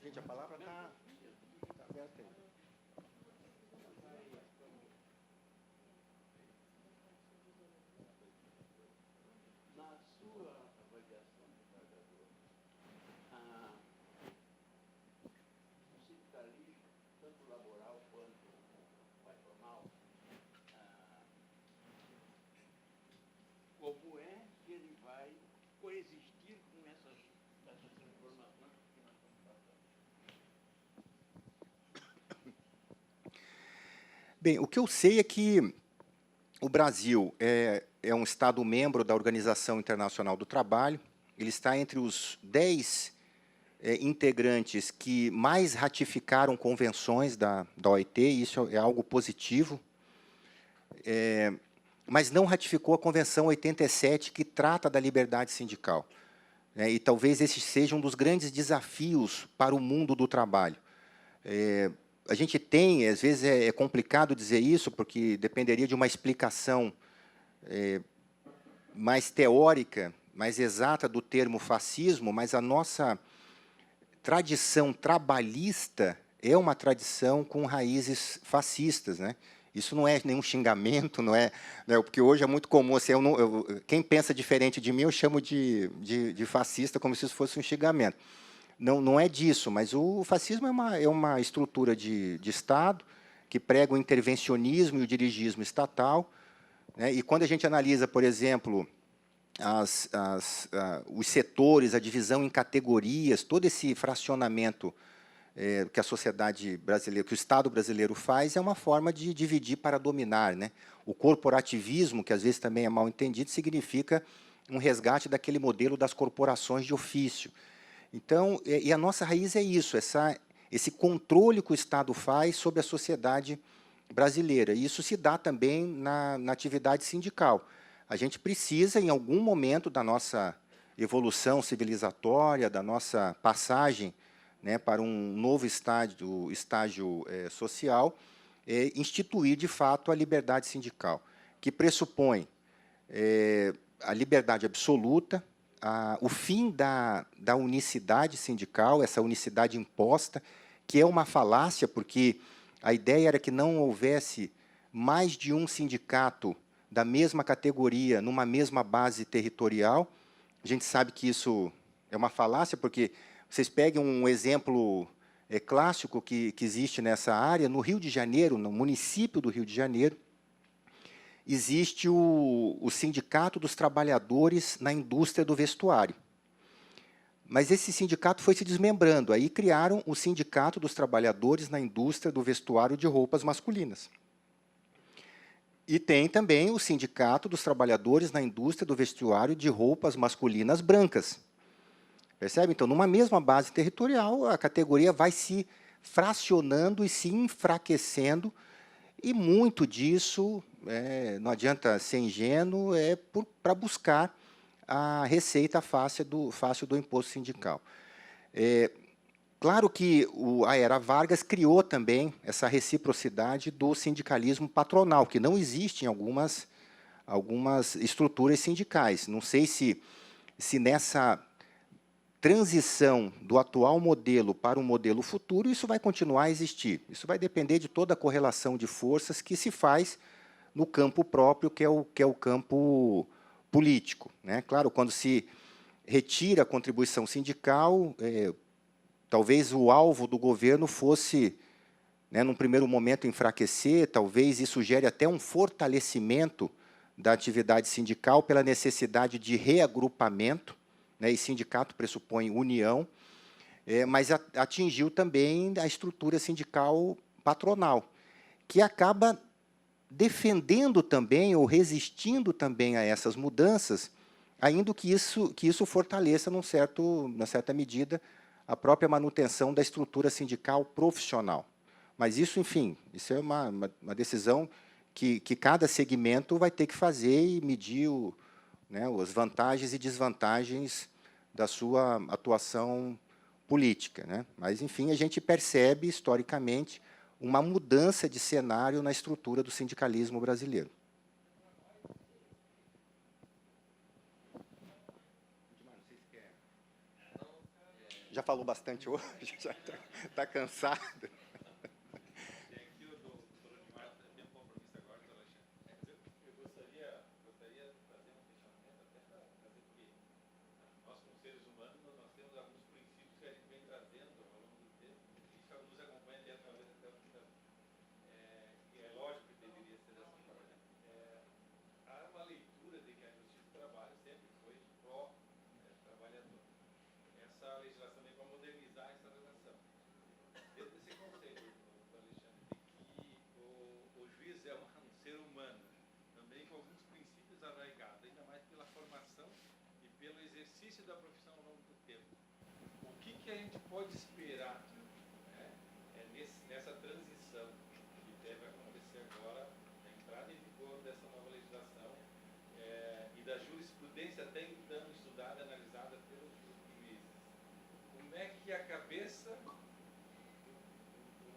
Gente, a palavra está aberta aí. Na sua avaliação, desembargador, o sindicalismo, tanto laboral quanto patronal, como é que ele vai coexistir com essas transformações que nós estamos passando? Bem, o que eu sei é que o Brasil é um Estado-membro da Organização Internacional do Trabalho. Ele está entre os 10 integrantes que mais ratificaram convenções da OIT, e isso é algo positivo, mas não ratificou a Convenção 87, que trata da liberdade sindical, né? E talvez esse seja um dos grandes desafios para o mundo do trabalho. A gente tem, às vezes é complicado dizer isso, porque dependeria de uma explicação mais teórica, mais exata do termo fascismo, mas a nossa tradição trabalhista é uma tradição com raízes fascistas, né? Isso não é nenhum xingamento, não é, né? Porque hoje é muito comum, assim, quem pensa diferente de mim, eu chamo de fascista, como se isso fosse um xingamento. Não é disso, mas o fascismo é uma estrutura de Estado que prega o intervencionismo e o dirigismo estatal, né? E quando a gente analisa, por exemplo, os setores, a divisão em categorias, todo esse fracionamento que a sociedade brasileira, que o Estado brasileiro faz, é uma forma de dividir para dominar, né? O corporativismo, que às vezes também é mal entendido, significa um resgate daquele modelo das corporações de ofício. Então, e a nossa raiz é isso, esse controle que o Estado faz sobre a sociedade brasileira. E isso se dá também na atividade sindical. A gente precisa, em algum momento da nossa evolução civilizatória, da nossa passagem, né, para um novo estágio social, instituir, de fato, a liberdade sindical, que pressupõe a liberdade absoluta, o fim da unicidade sindical, essa unicidade imposta, que é uma falácia, porque a ideia era que não houvesse mais de um sindicato da mesma categoria, numa mesma base territorial. A gente sabe que isso é uma falácia, porque vocês peguem um exemplo clássico que existe nessa área. No Rio de Janeiro, no município do Rio de Janeiro, existe o Sindicato dos Trabalhadores na Indústria do Vestuário. Mas esse sindicato foi se desmembrando. Aí criaram o Sindicato dos Trabalhadores na Indústria do Vestuário de Roupas Masculinas. E tem também o Sindicato dos Trabalhadores na Indústria do Vestuário de Roupas Masculinas Brancas. Percebe? Então, numa mesma base territorial, a categoria vai se fracionando e se enfraquecendo, e muito disso, não adianta ser ingênuo, para buscar a receita fácil do imposto sindical. Claro que a Era Vargas criou também essa reciprocidade do sindicalismo patronal, que não existe em algumas estruturas sindicais. Não sei se nessa transição do atual modelo para um modelo futuro, isso vai continuar a existir. Isso vai depender de toda a correlação de forças que se faz no campo próprio, que é o campo político, né? Claro, quando se retira a contribuição sindical, talvez o alvo do governo fosse, né, num primeiro momento, enfraquecer, talvez isso gere até um fortalecimento da atividade sindical pela necessidade de reagrupamento, né, e sindicato pressupõe união, mas atingiu também a estrutura sindical patronal, que acaba defendendo também ou resistindo também a essas mudanças, ainda que isso fortaleça, numa certa medida, a própria manutenção da estrutura sindical profissional. Mas isso, enfim, isso é uma decisão que cada segmento vai ter que fazer e medir as vantagens e desvantagens da sua atuação política, né? Mas, enfim, a gente percebe, historicamente, uma mudança de cenário na estrutura do sindicalismo brasileiro. Já falou bastante hoje? Já está cansado? Da profissão ao longo do tempo. O que a gente pode esperar, né, nessa transição que deve acontecer agora, a entrada em vigor dessa nova legislação e da jurisprudência até então estudada, analisada pelos juízes? Como é que a cabeça do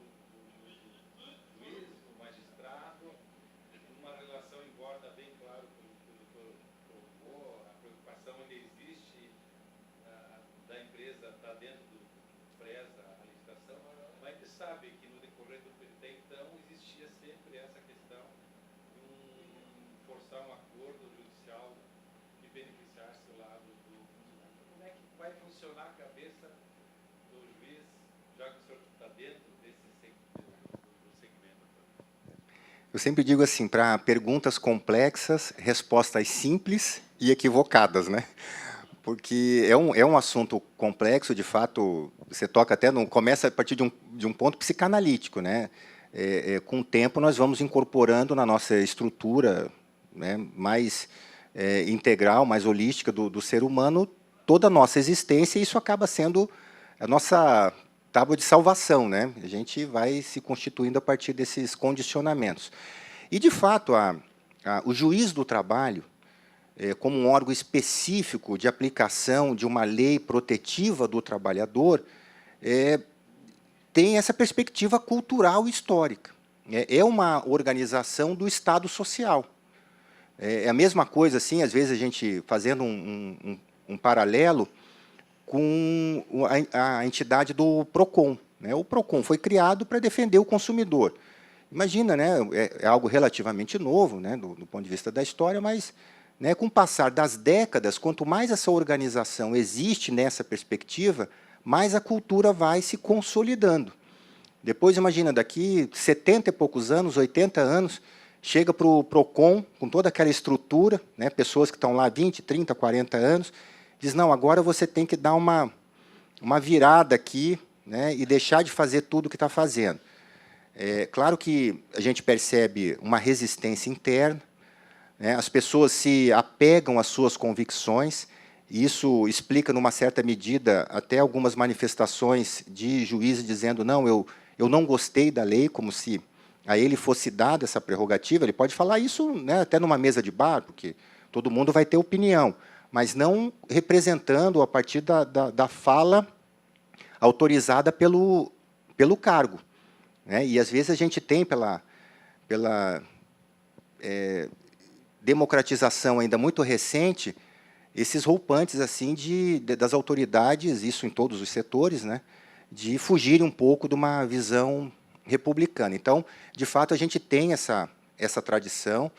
juiz, do magistrado, numa relação, embora está bem claro que o doutor colocou, a preocupação ainda existe da empresa está dentro do preza a licitação, mas a gente sabe que no decorrer do até então existia sempre essa questão de forçar um acordo judicial que beneficiasse o lado do funcionário. Como é que vai funcionar a cabeça do juiz, já que o senhor está dentro do segmento? Eu sempre digo assim, para perguntas complexas, respostas simples e equivocadas, né? Porque é um assunto complexo, de fato, você toca até, começa a partir de um ponto psicanalítico, né? Com o tempo, nós vamos incorporando na nossa estrutura, né, mais integral, mais holística do ser humano, toda a nossa existência, e isso acaba sendo a nossa tábua de salvação, né? A gente vai se constituindo a partir desses condicionamentos. E, de fato, o juiz do trabalho, como um órgão específico de aplicação de uma lei protetiva do trabalhador, tem essa perspectiva cultural e histórica. É uma organização do Estado social. É a mesma coisa, assim, às vezes a gente fazendo um paralelo com a entidade do PROCON, né? O PROCON foi criado para defender o consumidor. Imagina, né? É algo relativamente novo, né, do ponto de vista da história, mas, né, com o passar das décadas, quanto mais essa organização existe nessa perspectiva, mais a cultura vai se consolidando. Depois, imagina, daqui 70 e poucos anos, 80 anos, chega para o PROCON, com toda aquela estrutura, né, pessoas que estão lá 20, 30, 40 anos, diz, não, agora você tem que dar uma virada aqui, né, e deixar de fazer tudo o que está fazendo. Claro que a gente percebe uma resistência interna, né, as pessoas se apegam às suas convicções, e isso explica, numa certa medida, até algumas manifestações de juízes dizendo, não, eu não gostei da lei, como se a ele fosse dada essa prerrogativa. Ele pode falar isso, né, até numa mesa de bar, porque todo mundo vai ter opinião, mas não representando a partir da fala autorizada pelo cargo, né? E, às vezes, a gente tem, pela democratização ainda muito recente, esses roupantes assim das autoridades, isso em todos os setores, né, de fugirem um pouco de uma visão republicana. Então, de fato, a gente tem essa tradição,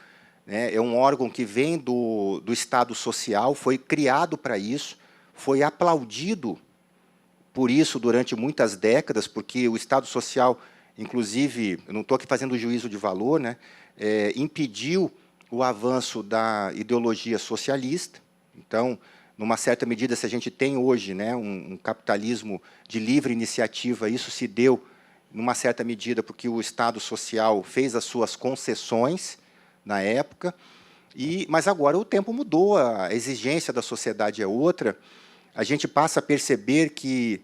né, é um órgão que vem do Estado social, foi criado para isso, foi aplaudido por isso durante muitas décadas, porque o Estado social, inclusive, eu não estou aqui fazendo juízo de valor, né, impediu o avanço da ideologia socialista. Então, numa certa medida, se a gente tem hoje, né, um capitalismo de livre iniciativa, isso se deu, numa certa medida, porque o Estado social fez as suas concessões na época, mas agora o tempo mudou, a exigência da sociedade é outra, a gente passa a perceber que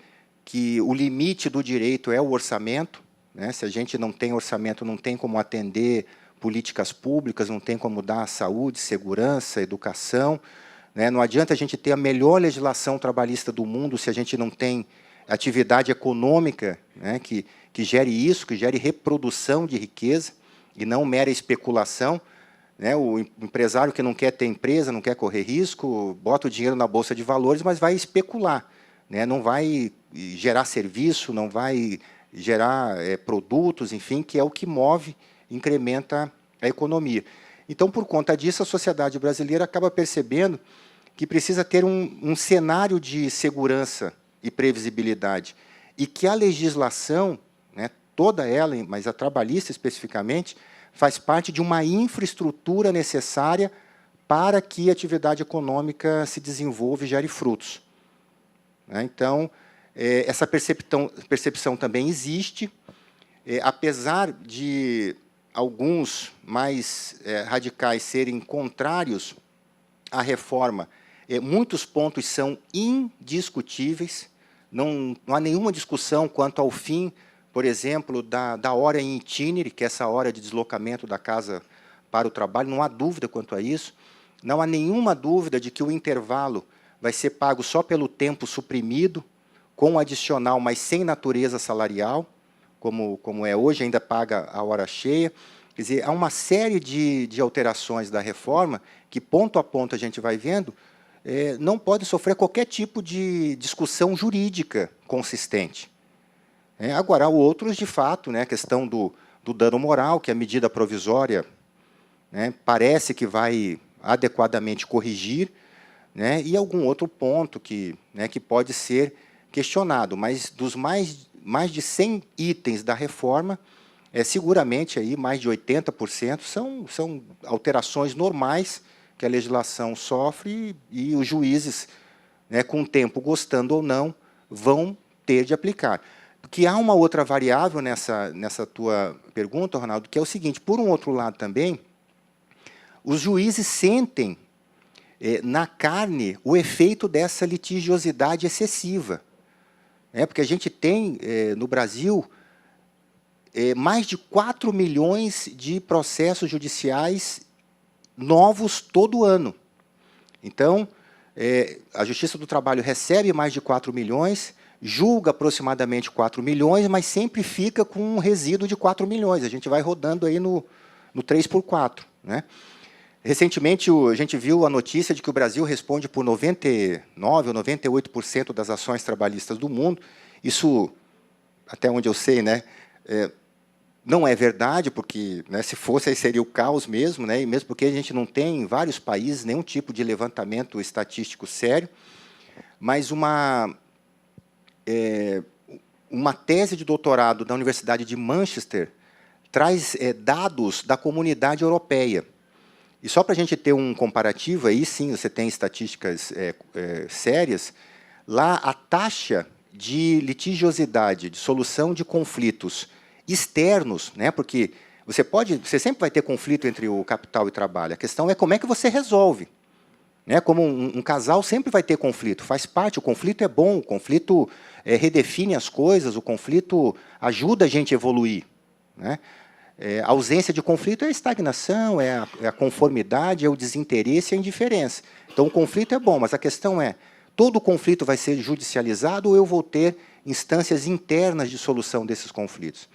o limite do direito é o orçamento, né? Se a gente não tem orçamento, não tem como atender políticas públicas, não tem como dar saúde, segurança, educação, né? Não adianta a gente ter a melhor legislação trabalhista do mundo se a gente não tem atividade econômica, né, que gere isso, que gere reprodução de riqueza, e não mera especulação, né? O empresário que não quer ter empresa, não quer correr risco, bota o dinheiro na bolsa de valores, mas vai especular, né? Não vai gerar serviço, não vai gerar produtos, enfim, que é o que move, incrementa a economia. Então, por conta disso, a sociedade brasileira acaba percebendo que precisa ter um cenário de segurança e previsibilidade, e que a legislação, né, toda ela, mas a trabalhista especificamente, faz parte de uma infraestrutura necessária para que a atividade econômica se desenvolva e gere frutos. Então, essa percepção também existe, apesar de alguns mais radicais serem contrários à reforma, muitos pontos são indiscutíveis, não há nenhuma discussão quanto ao fim, por exemplo, da hora em itinere, que é essa hora de deslocamento da casa para o trabalho, não há dúvida quanto a isso, não há nenhuma dúvida de que o intervalo vai ser pago só pelo tempo suprimido, com adicional, mas sem natureza salarial, como é hoje, ainda paga a hora cheia. Quer dizer, há uma série de alterações da reforma que, ponto a ponto, a gente vai vendo, não pode sofrer qualquer tipo de discussão jurídica consistente. Agora, há outros, de fato, né, a questão do dano moral, que a medida provisória, né, parece que vai adequadamente corrigir, né, e algum outro ponto que pode ser questionado, mas dos mais de 100 itens da reforma, seguramente aí mais de 80% são alterações normais que a legislação sofre e os juízes, né, com o tempo, gostando ou não, vão ter de aplicar. Porque há uma outra variável nessa tua pergunta, Ronaldo, que é o seguinte: por um outro lado também, os juízes sentem na carne o efeito dessa litigiosidade excessiva. Porque a gente tem, no Brasil, mais de 4 milhões de processos judiciais novos todo ano. Então, a Justiça do Trabalho recebe mais de 4 milhões, julga aproximadamente 4 milhões, mas sempre fica com um resíduo de 4 milhões. A gente vai rodando aí no 3x4. Né? Recentemente, a gente viu a notícia de que o Brasil responde por 99% ou 98% das ações trabalhistas do mundo. Isso, até onde eu sei, né, não é verdade, porque, né, se fosse, aí seria o caos mesmo, né, e mesmo porque a gente não tem, em vários países, nenhum tipo de levantamento estatístico sério, mas uma tese de doutorado da Universidade de Manchester traz dados da Comunidade Europeia. E só para a gente ter um comparativo, aí sim você tem estatísticas sérias, lá a taxa de litigiosidade, de solução de conflitos externos, né, porque você sempre vai ter conflito entre o capital e o trabalho, a questão é como é que você resolve. Né, como um casal sempre vai ter conflito, faz parte, o conflito é bom, o conflito redefine as coisas, o conflito ajuda a gente a evoluir. Né? A ausência de conflito é a estagnação, é a conformidade, é o desinteresse, é a indiferença. Então, o conflito é bom, mas a questão é, todo conflito vai ser judicializado ou eu vou ter instâncias internas de solução desses conflitos?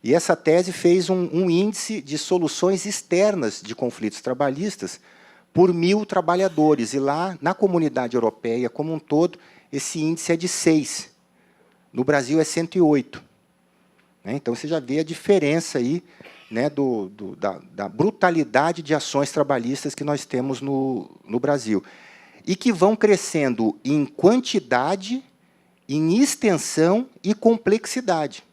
E essa tese fez um índice de soluções externas de conflitos trabalhistas por 1.000 trabalhadores. E lá, na Comunidade Europeia como um todo, esse índice é de 6. No Brasil é 108. Então, você já vê a diferença aí, né, da brutalidade de ações trabalhistas que nós temos no Brasil. E que vão crescendo em quantidade, em extensão e complexidade.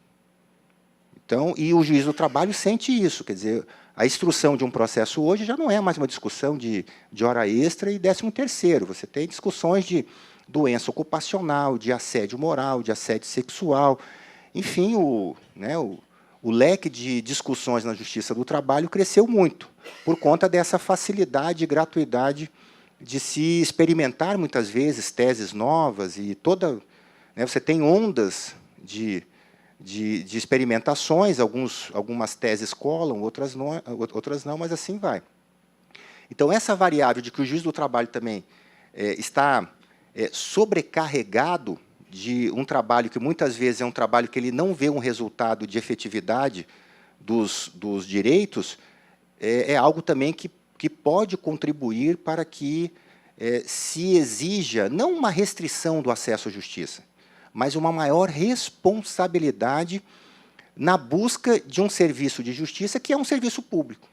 Então, e o juiz do trabalho sente isso. Quer dizer, a instrução de um processo hoje já não é mais uma discussão de hora extra e 13º. Você tem discussões de doença ocupacional, de assédio moral, de assédio sexual. Enfim, o leque de discussões na Justiça do Trabalho cresceu muito, por conta dessa facilidade e gratuidade de se experimentar, muitas vezes, teses novas. E você tem ondas de experimentações, algumas teses colam, outras não, mas assim vai. Então, essa variável de que o juiz do trabalho também está sobrecarregado de um trabalho que, muitas vezes, é um trabalho que ele não vê um resultado de efetividade dos direitos, é algo também que pode contribuir para que se exija, não uma restrição do acesso à justiça, mas uma maior responsabilidade na busca de um serviço de justiça que é um serviço público.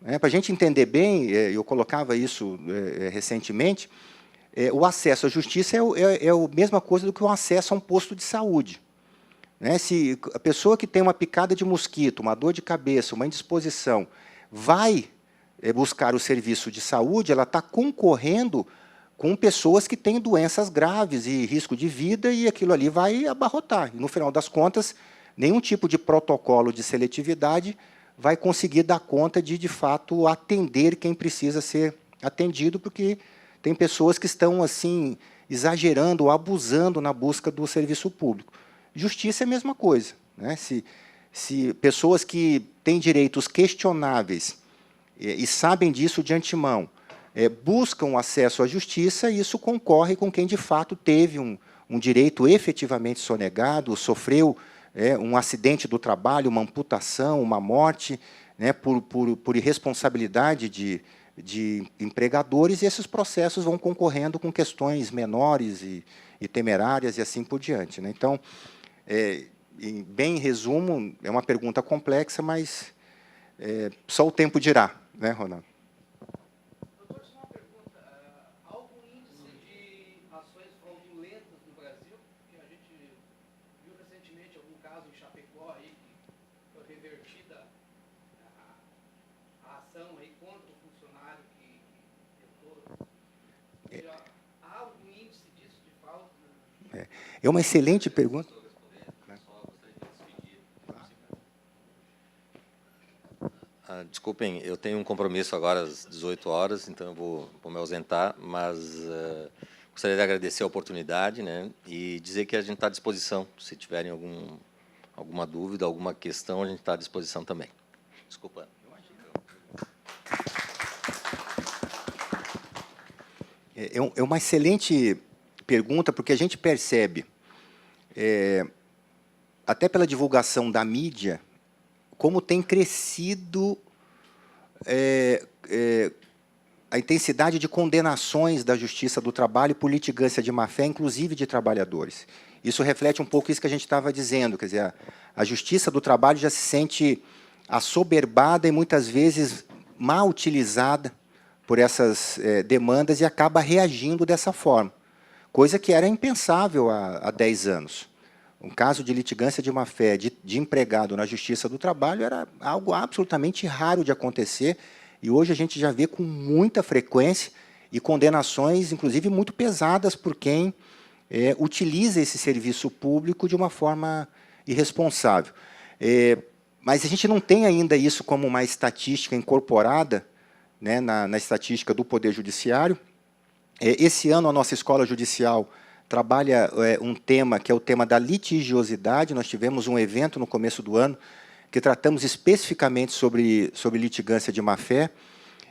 Para a gente entender bem, eu colocava isso recentemente, o acesso à justiça é a mesma coisa do que o acesso a um posto de saúde. Se a pessoa que tem uma picada de mosquito, uma dor de cabeça, uma indisposição, vai buscar o serviço de saúde, ela está concorrendo com pessoas que têm doenças graves e risco de vida, e aquilo ali vai abarrotar. E, no final das contas, nenhum tipo de protocolo de seletividade vai conseguir dar conta de fato, atender quem precisa ser atendido, porque tem pessoas que estão assim exagerando ou abusando na busca do serviço público. Justiça é a mesma coisa. Se pessoas que têm direitos questionáveis e sabem disso de antemão, buscam acesso à justiça, e isso concorre com quem, de fato, teve um direito efetivamente sonegado, sofreu um acidente do trabalho, uma amputação, uma morte, por irresponsabilidade de empregadores, e esses processos vão concorrendo com questões menores e temerárias e assim por diante. Então, em resumo, é uma pergunta complexa, mas só o tempo dirá, Ronaldo? Doutor, só uma pergunta. Há algum índice de ações fraudulentas no Brasil? Que a gente viu recentemente algum caso em Chapecó aí, que foi revertida a ação aí contra o funcionário que É uma excelente pergunta. Desculpem, eu tenho um compromisso agora às 18 horas, então eu vou me ausentar, mas gostaria de agradecer a oportunidade, né, e dizer que a gente está à disposição. Se tiverem alguma dúvida, alguma questão, a gente está à disposição também. Desculpa. É uma excelente pergunta, porque a gente percebe, até pela divulgação da mídia, como tem crescido a intensidade de condenações da Justiça do Trabalho por litigância de má-fé, inclusive de trabalhadores. Isso reflete um pouco isso que a gente estava dizendo, quer dizer, a Justiça do Trabalho já se sente assoberbada e, muitas vezes, mal utilizada por essas demandas e acaba reagindo dessa forma, coisa que era impensável há 10 anos. Um caso de litigância de má-fé de empregado na Justiça do Trabalho era algo absolutamente raro de acontecer, e hoje a gente já vê com muita frequência e condenações, inclusive, muito pesadas por quem utiliza esse serviço público de uma forma irresponsável. Mas a gente não tem ainda isso como uma estatística incorporada, né, na estatística do Poder Judiciário. Esse ano, a nossa Escola Judicial trabalha um tema que é o tema da litigiosidade. Nós tivemos um evento no começo do ano que tratamos especificamente sobre litigância de má-fé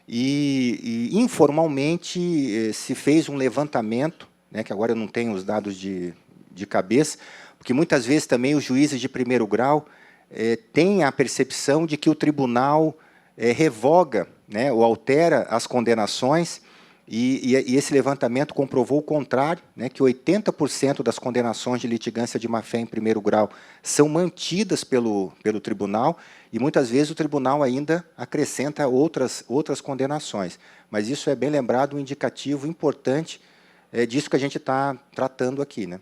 e informalmente se fez um levantamento, né, que agora eu não tenho os dados de cabeça, porque muitas vezes também os juízes de primeiro grau têm a percepção de que o tribunal revoga, né, ou altera as condenações. E esse levantamento comprovou o contrário, né, que 80% das condenações de litigância de má-fé em primeiro grau são mantidas pelo tribunal, e muitas vezes o tribunal ainda acrescenta outras condenações. Mas isso é bem lembrado, um indicativo importante disso que a gente está tratando aqui, né?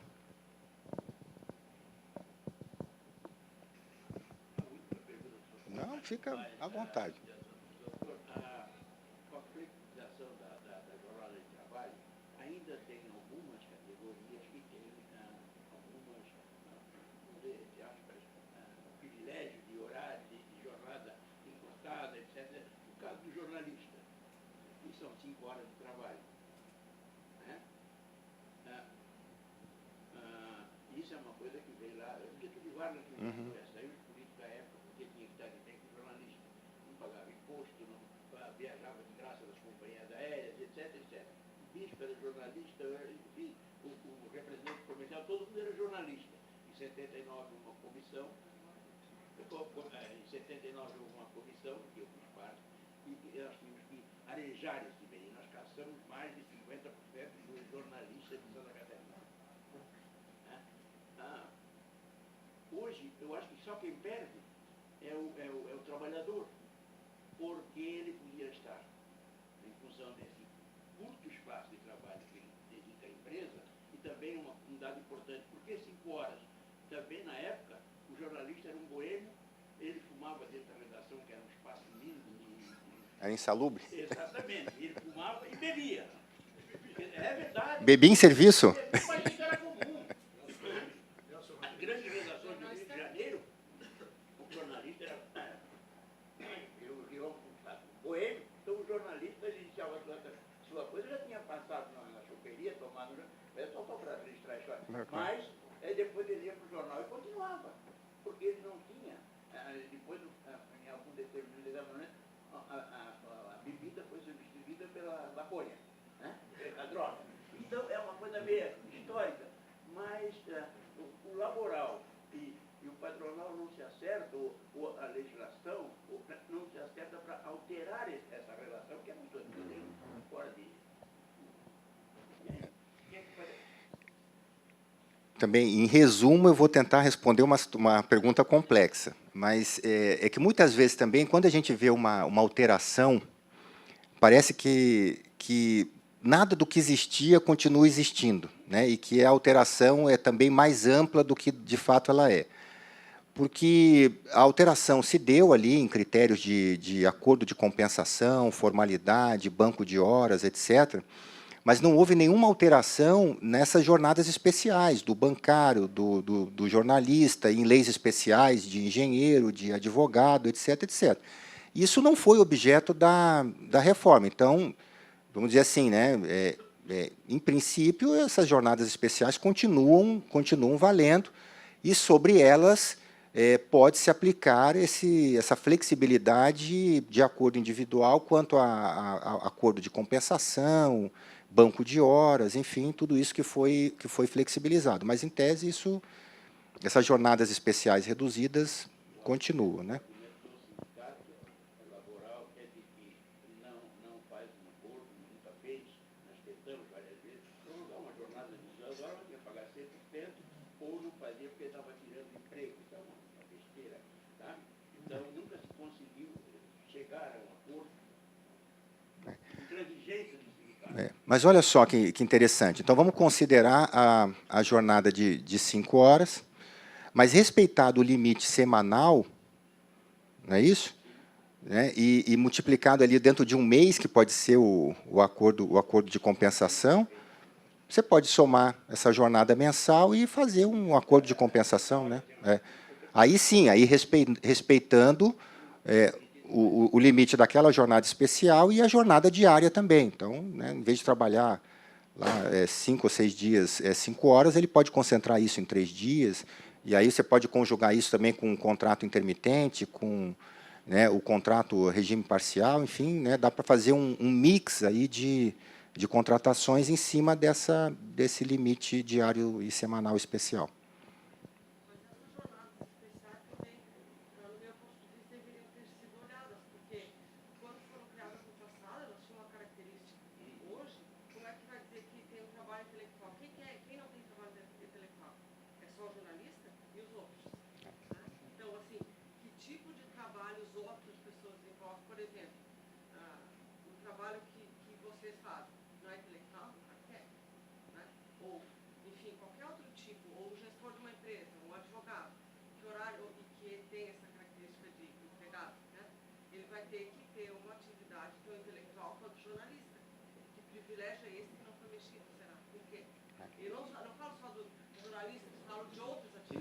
Não, fica à vontade. Jornalista, enfim, o representante comercial, todo mundo era jornalista. Em 79, uma comissão, em 79 houve uma comissão, que eu fiz parte, e nós tínhamos que arejar esse meio. Nós caçamos mais de 50% dos jornalistas de Santa Catarina. Hoje, eu acho que só quem perde é o trabalhador, porque ele podia estar, em função desse curto espaço de trabalho que ele dedica à empresa, e também um dado importante, porque 5 horas? Também, na época, o jornalista era um boêmio, ele fumava dentro da redação, que era um espaço mínimo. Era insalubre? Exatamente, ele fumava e bebia. É verdade. Bebia em serviço? Mas isso era comum. As grandes redações do Rio de Janeiro, o jornalista era boêmio, então o jornalista iniciava sua coisa, já tinha passado na choperia, tomado, só para registrar a história. Mas depois ele ia para o jornal e continuava, porque ele não tinha, depois, em algum determinado momento, a bebida foi substituída pela maconha, né? A droga. Então é uma coisa meio histórica, mas o laboral e o patronal não se acertam, ou a legislação não se acerta para alterar essa relação, que é muito fora de... Também, em resumo, eu vou tentar responder uma pergunta complexa, mas é que muitas vezes também, quando a gente vê uma alteração, parece que nada do que existia continua existindo, né? E que a alteração é também mais ampla do que, de fato, ela é. Porque a alteração se deu ali em critérios de acordo de compensação, formalidade, banco de horas, etc., mas não houve nenhuma alteração nessas jornadas especiais, do bancário, do jornalista, em leis especiais de engenheiro, de advogado, etc., etc. Isso não foi objeto da reforma. Então, vamos dizer assim, né, em princípio, essas jornadas especiais continuam valendo, e sobre elas pode-se aplicar essa flexibilidade de acordo individual quanto a acordo de compensação, banco de horas, enfim, tudo isso que foi flexibilizado. Mas, em tese, essas jornadas especiais reduzidas continuam, né? Mas olha só que interessante. Então, vamos considerar a jornada de 5 horas, mas respeitado o limite semanal, não é isso? Né? E multiplicado ali dentro de um mês, que pode ser o acordo de compensação, você pode somar essa jornada mensal e fazer um acordo de compensação, né? Aí sim, aí respeitando o limite daquela jornada especial e a jornada diária também. Então, né, em vez de trabalhar lá 5 ou 6 dias, 5 horas, ele pode concentrar isso em 3 dias, e aí você pode conjugar isso também com um contrato intermitente, com, né, o contrato regime parcial, enfim, né, dá para fazer um mix aí de contratações em cima desse limite diário e semanal especial.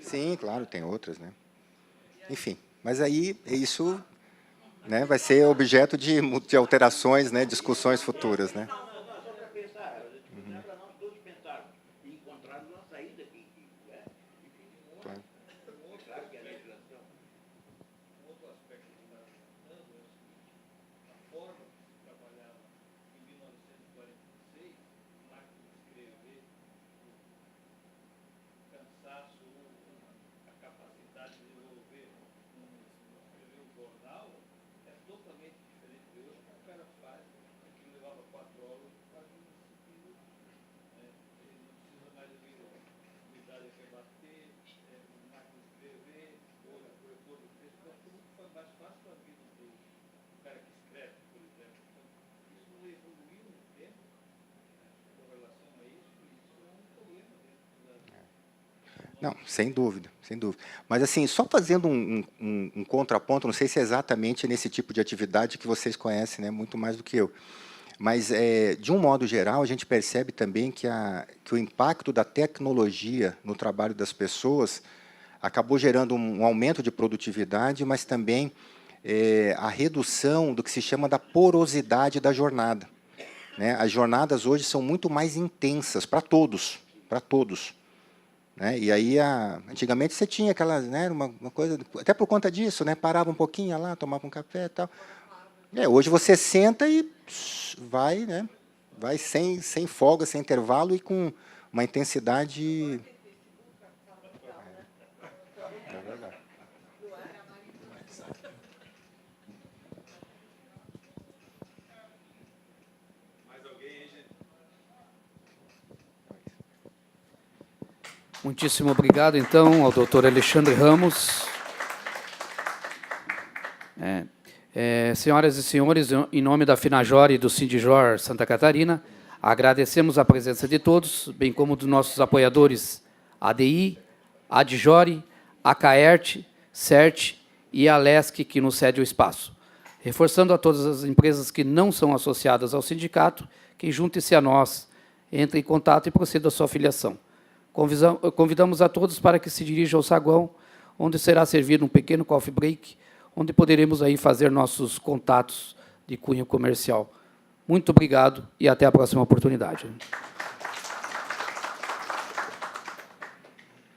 Sim, claro, tem outras, né? Enfim, mas aí isso, né, vai ser objeto de alterações, né, discussões futuras, né? Só para pensar, para nós todos pensarmos e encontrarmos uma saída que Claro. claro que a legislação. Outro aspecto que está tratando é o seguinte: a forma que se trabalhava em 1946, máquina de escrever, o cansaço, a capacidade de desenvolver, escrever um jornal, é totalmente diferente de hoje. O cara faz, aquilo levava 4 horas, faz um segundo, né? Ele não precisa mais vir unidade de rebater, máquina de escrever, ou corretor de texto, mas tudo foi mais fácil a vida do cara que escreve, por exemplo. Então, isso não evoluiu no tempo, com relação a isso, e isso é um problema dentro da... Não, sem dúvida, sem dúvida. Mas, assim, só fazendo um contraponto, não sei se é exatamente nesse tipo de atividade que vocês conhecem, né, muito mais do que eu, mas, de um modo geral, a gente percebe também que o impacto da tecnologia no trabalho das pessoas acabou gerando um aumento de produtividade, mas também a redução do que se chama da porosidade da jornada, né? As jornadas hoje são muito mais intensas para todos, para todos. Né? E aí, antigamente, você tinha aquelas, né, uma coisa, até por conta disso, né, parava um pouquinho, ia lá, tomava um café e tal. Hoje você senta e vai, né, vai sem folga, sem intervalo e com uma intensidade... É verdade. Mais alguém aí, gente? Muitíssimo obrigado, então, ao doutor Alexandre Ramos. Senhoras e senhores, em nome da Finajor e do Sindijor Santa Catarina, agradecemos a presença de todos, bem como dos nossos apoiadores ADI, Adjore, ACAERT, CERT e a LESC, que nos cede o espaço. Reforçando a todas as empresas que não são associadas ao sindicato, que juntem-se a nós entre em contato e proceda à sua filiação. Convidamos a todos para que se dirijam ao saguão, onde será servido um pequeno coffee break, onde poderemos aí fazer nossos contatos de cunho comercial. Muito obrigado e até a próxima oportunidade.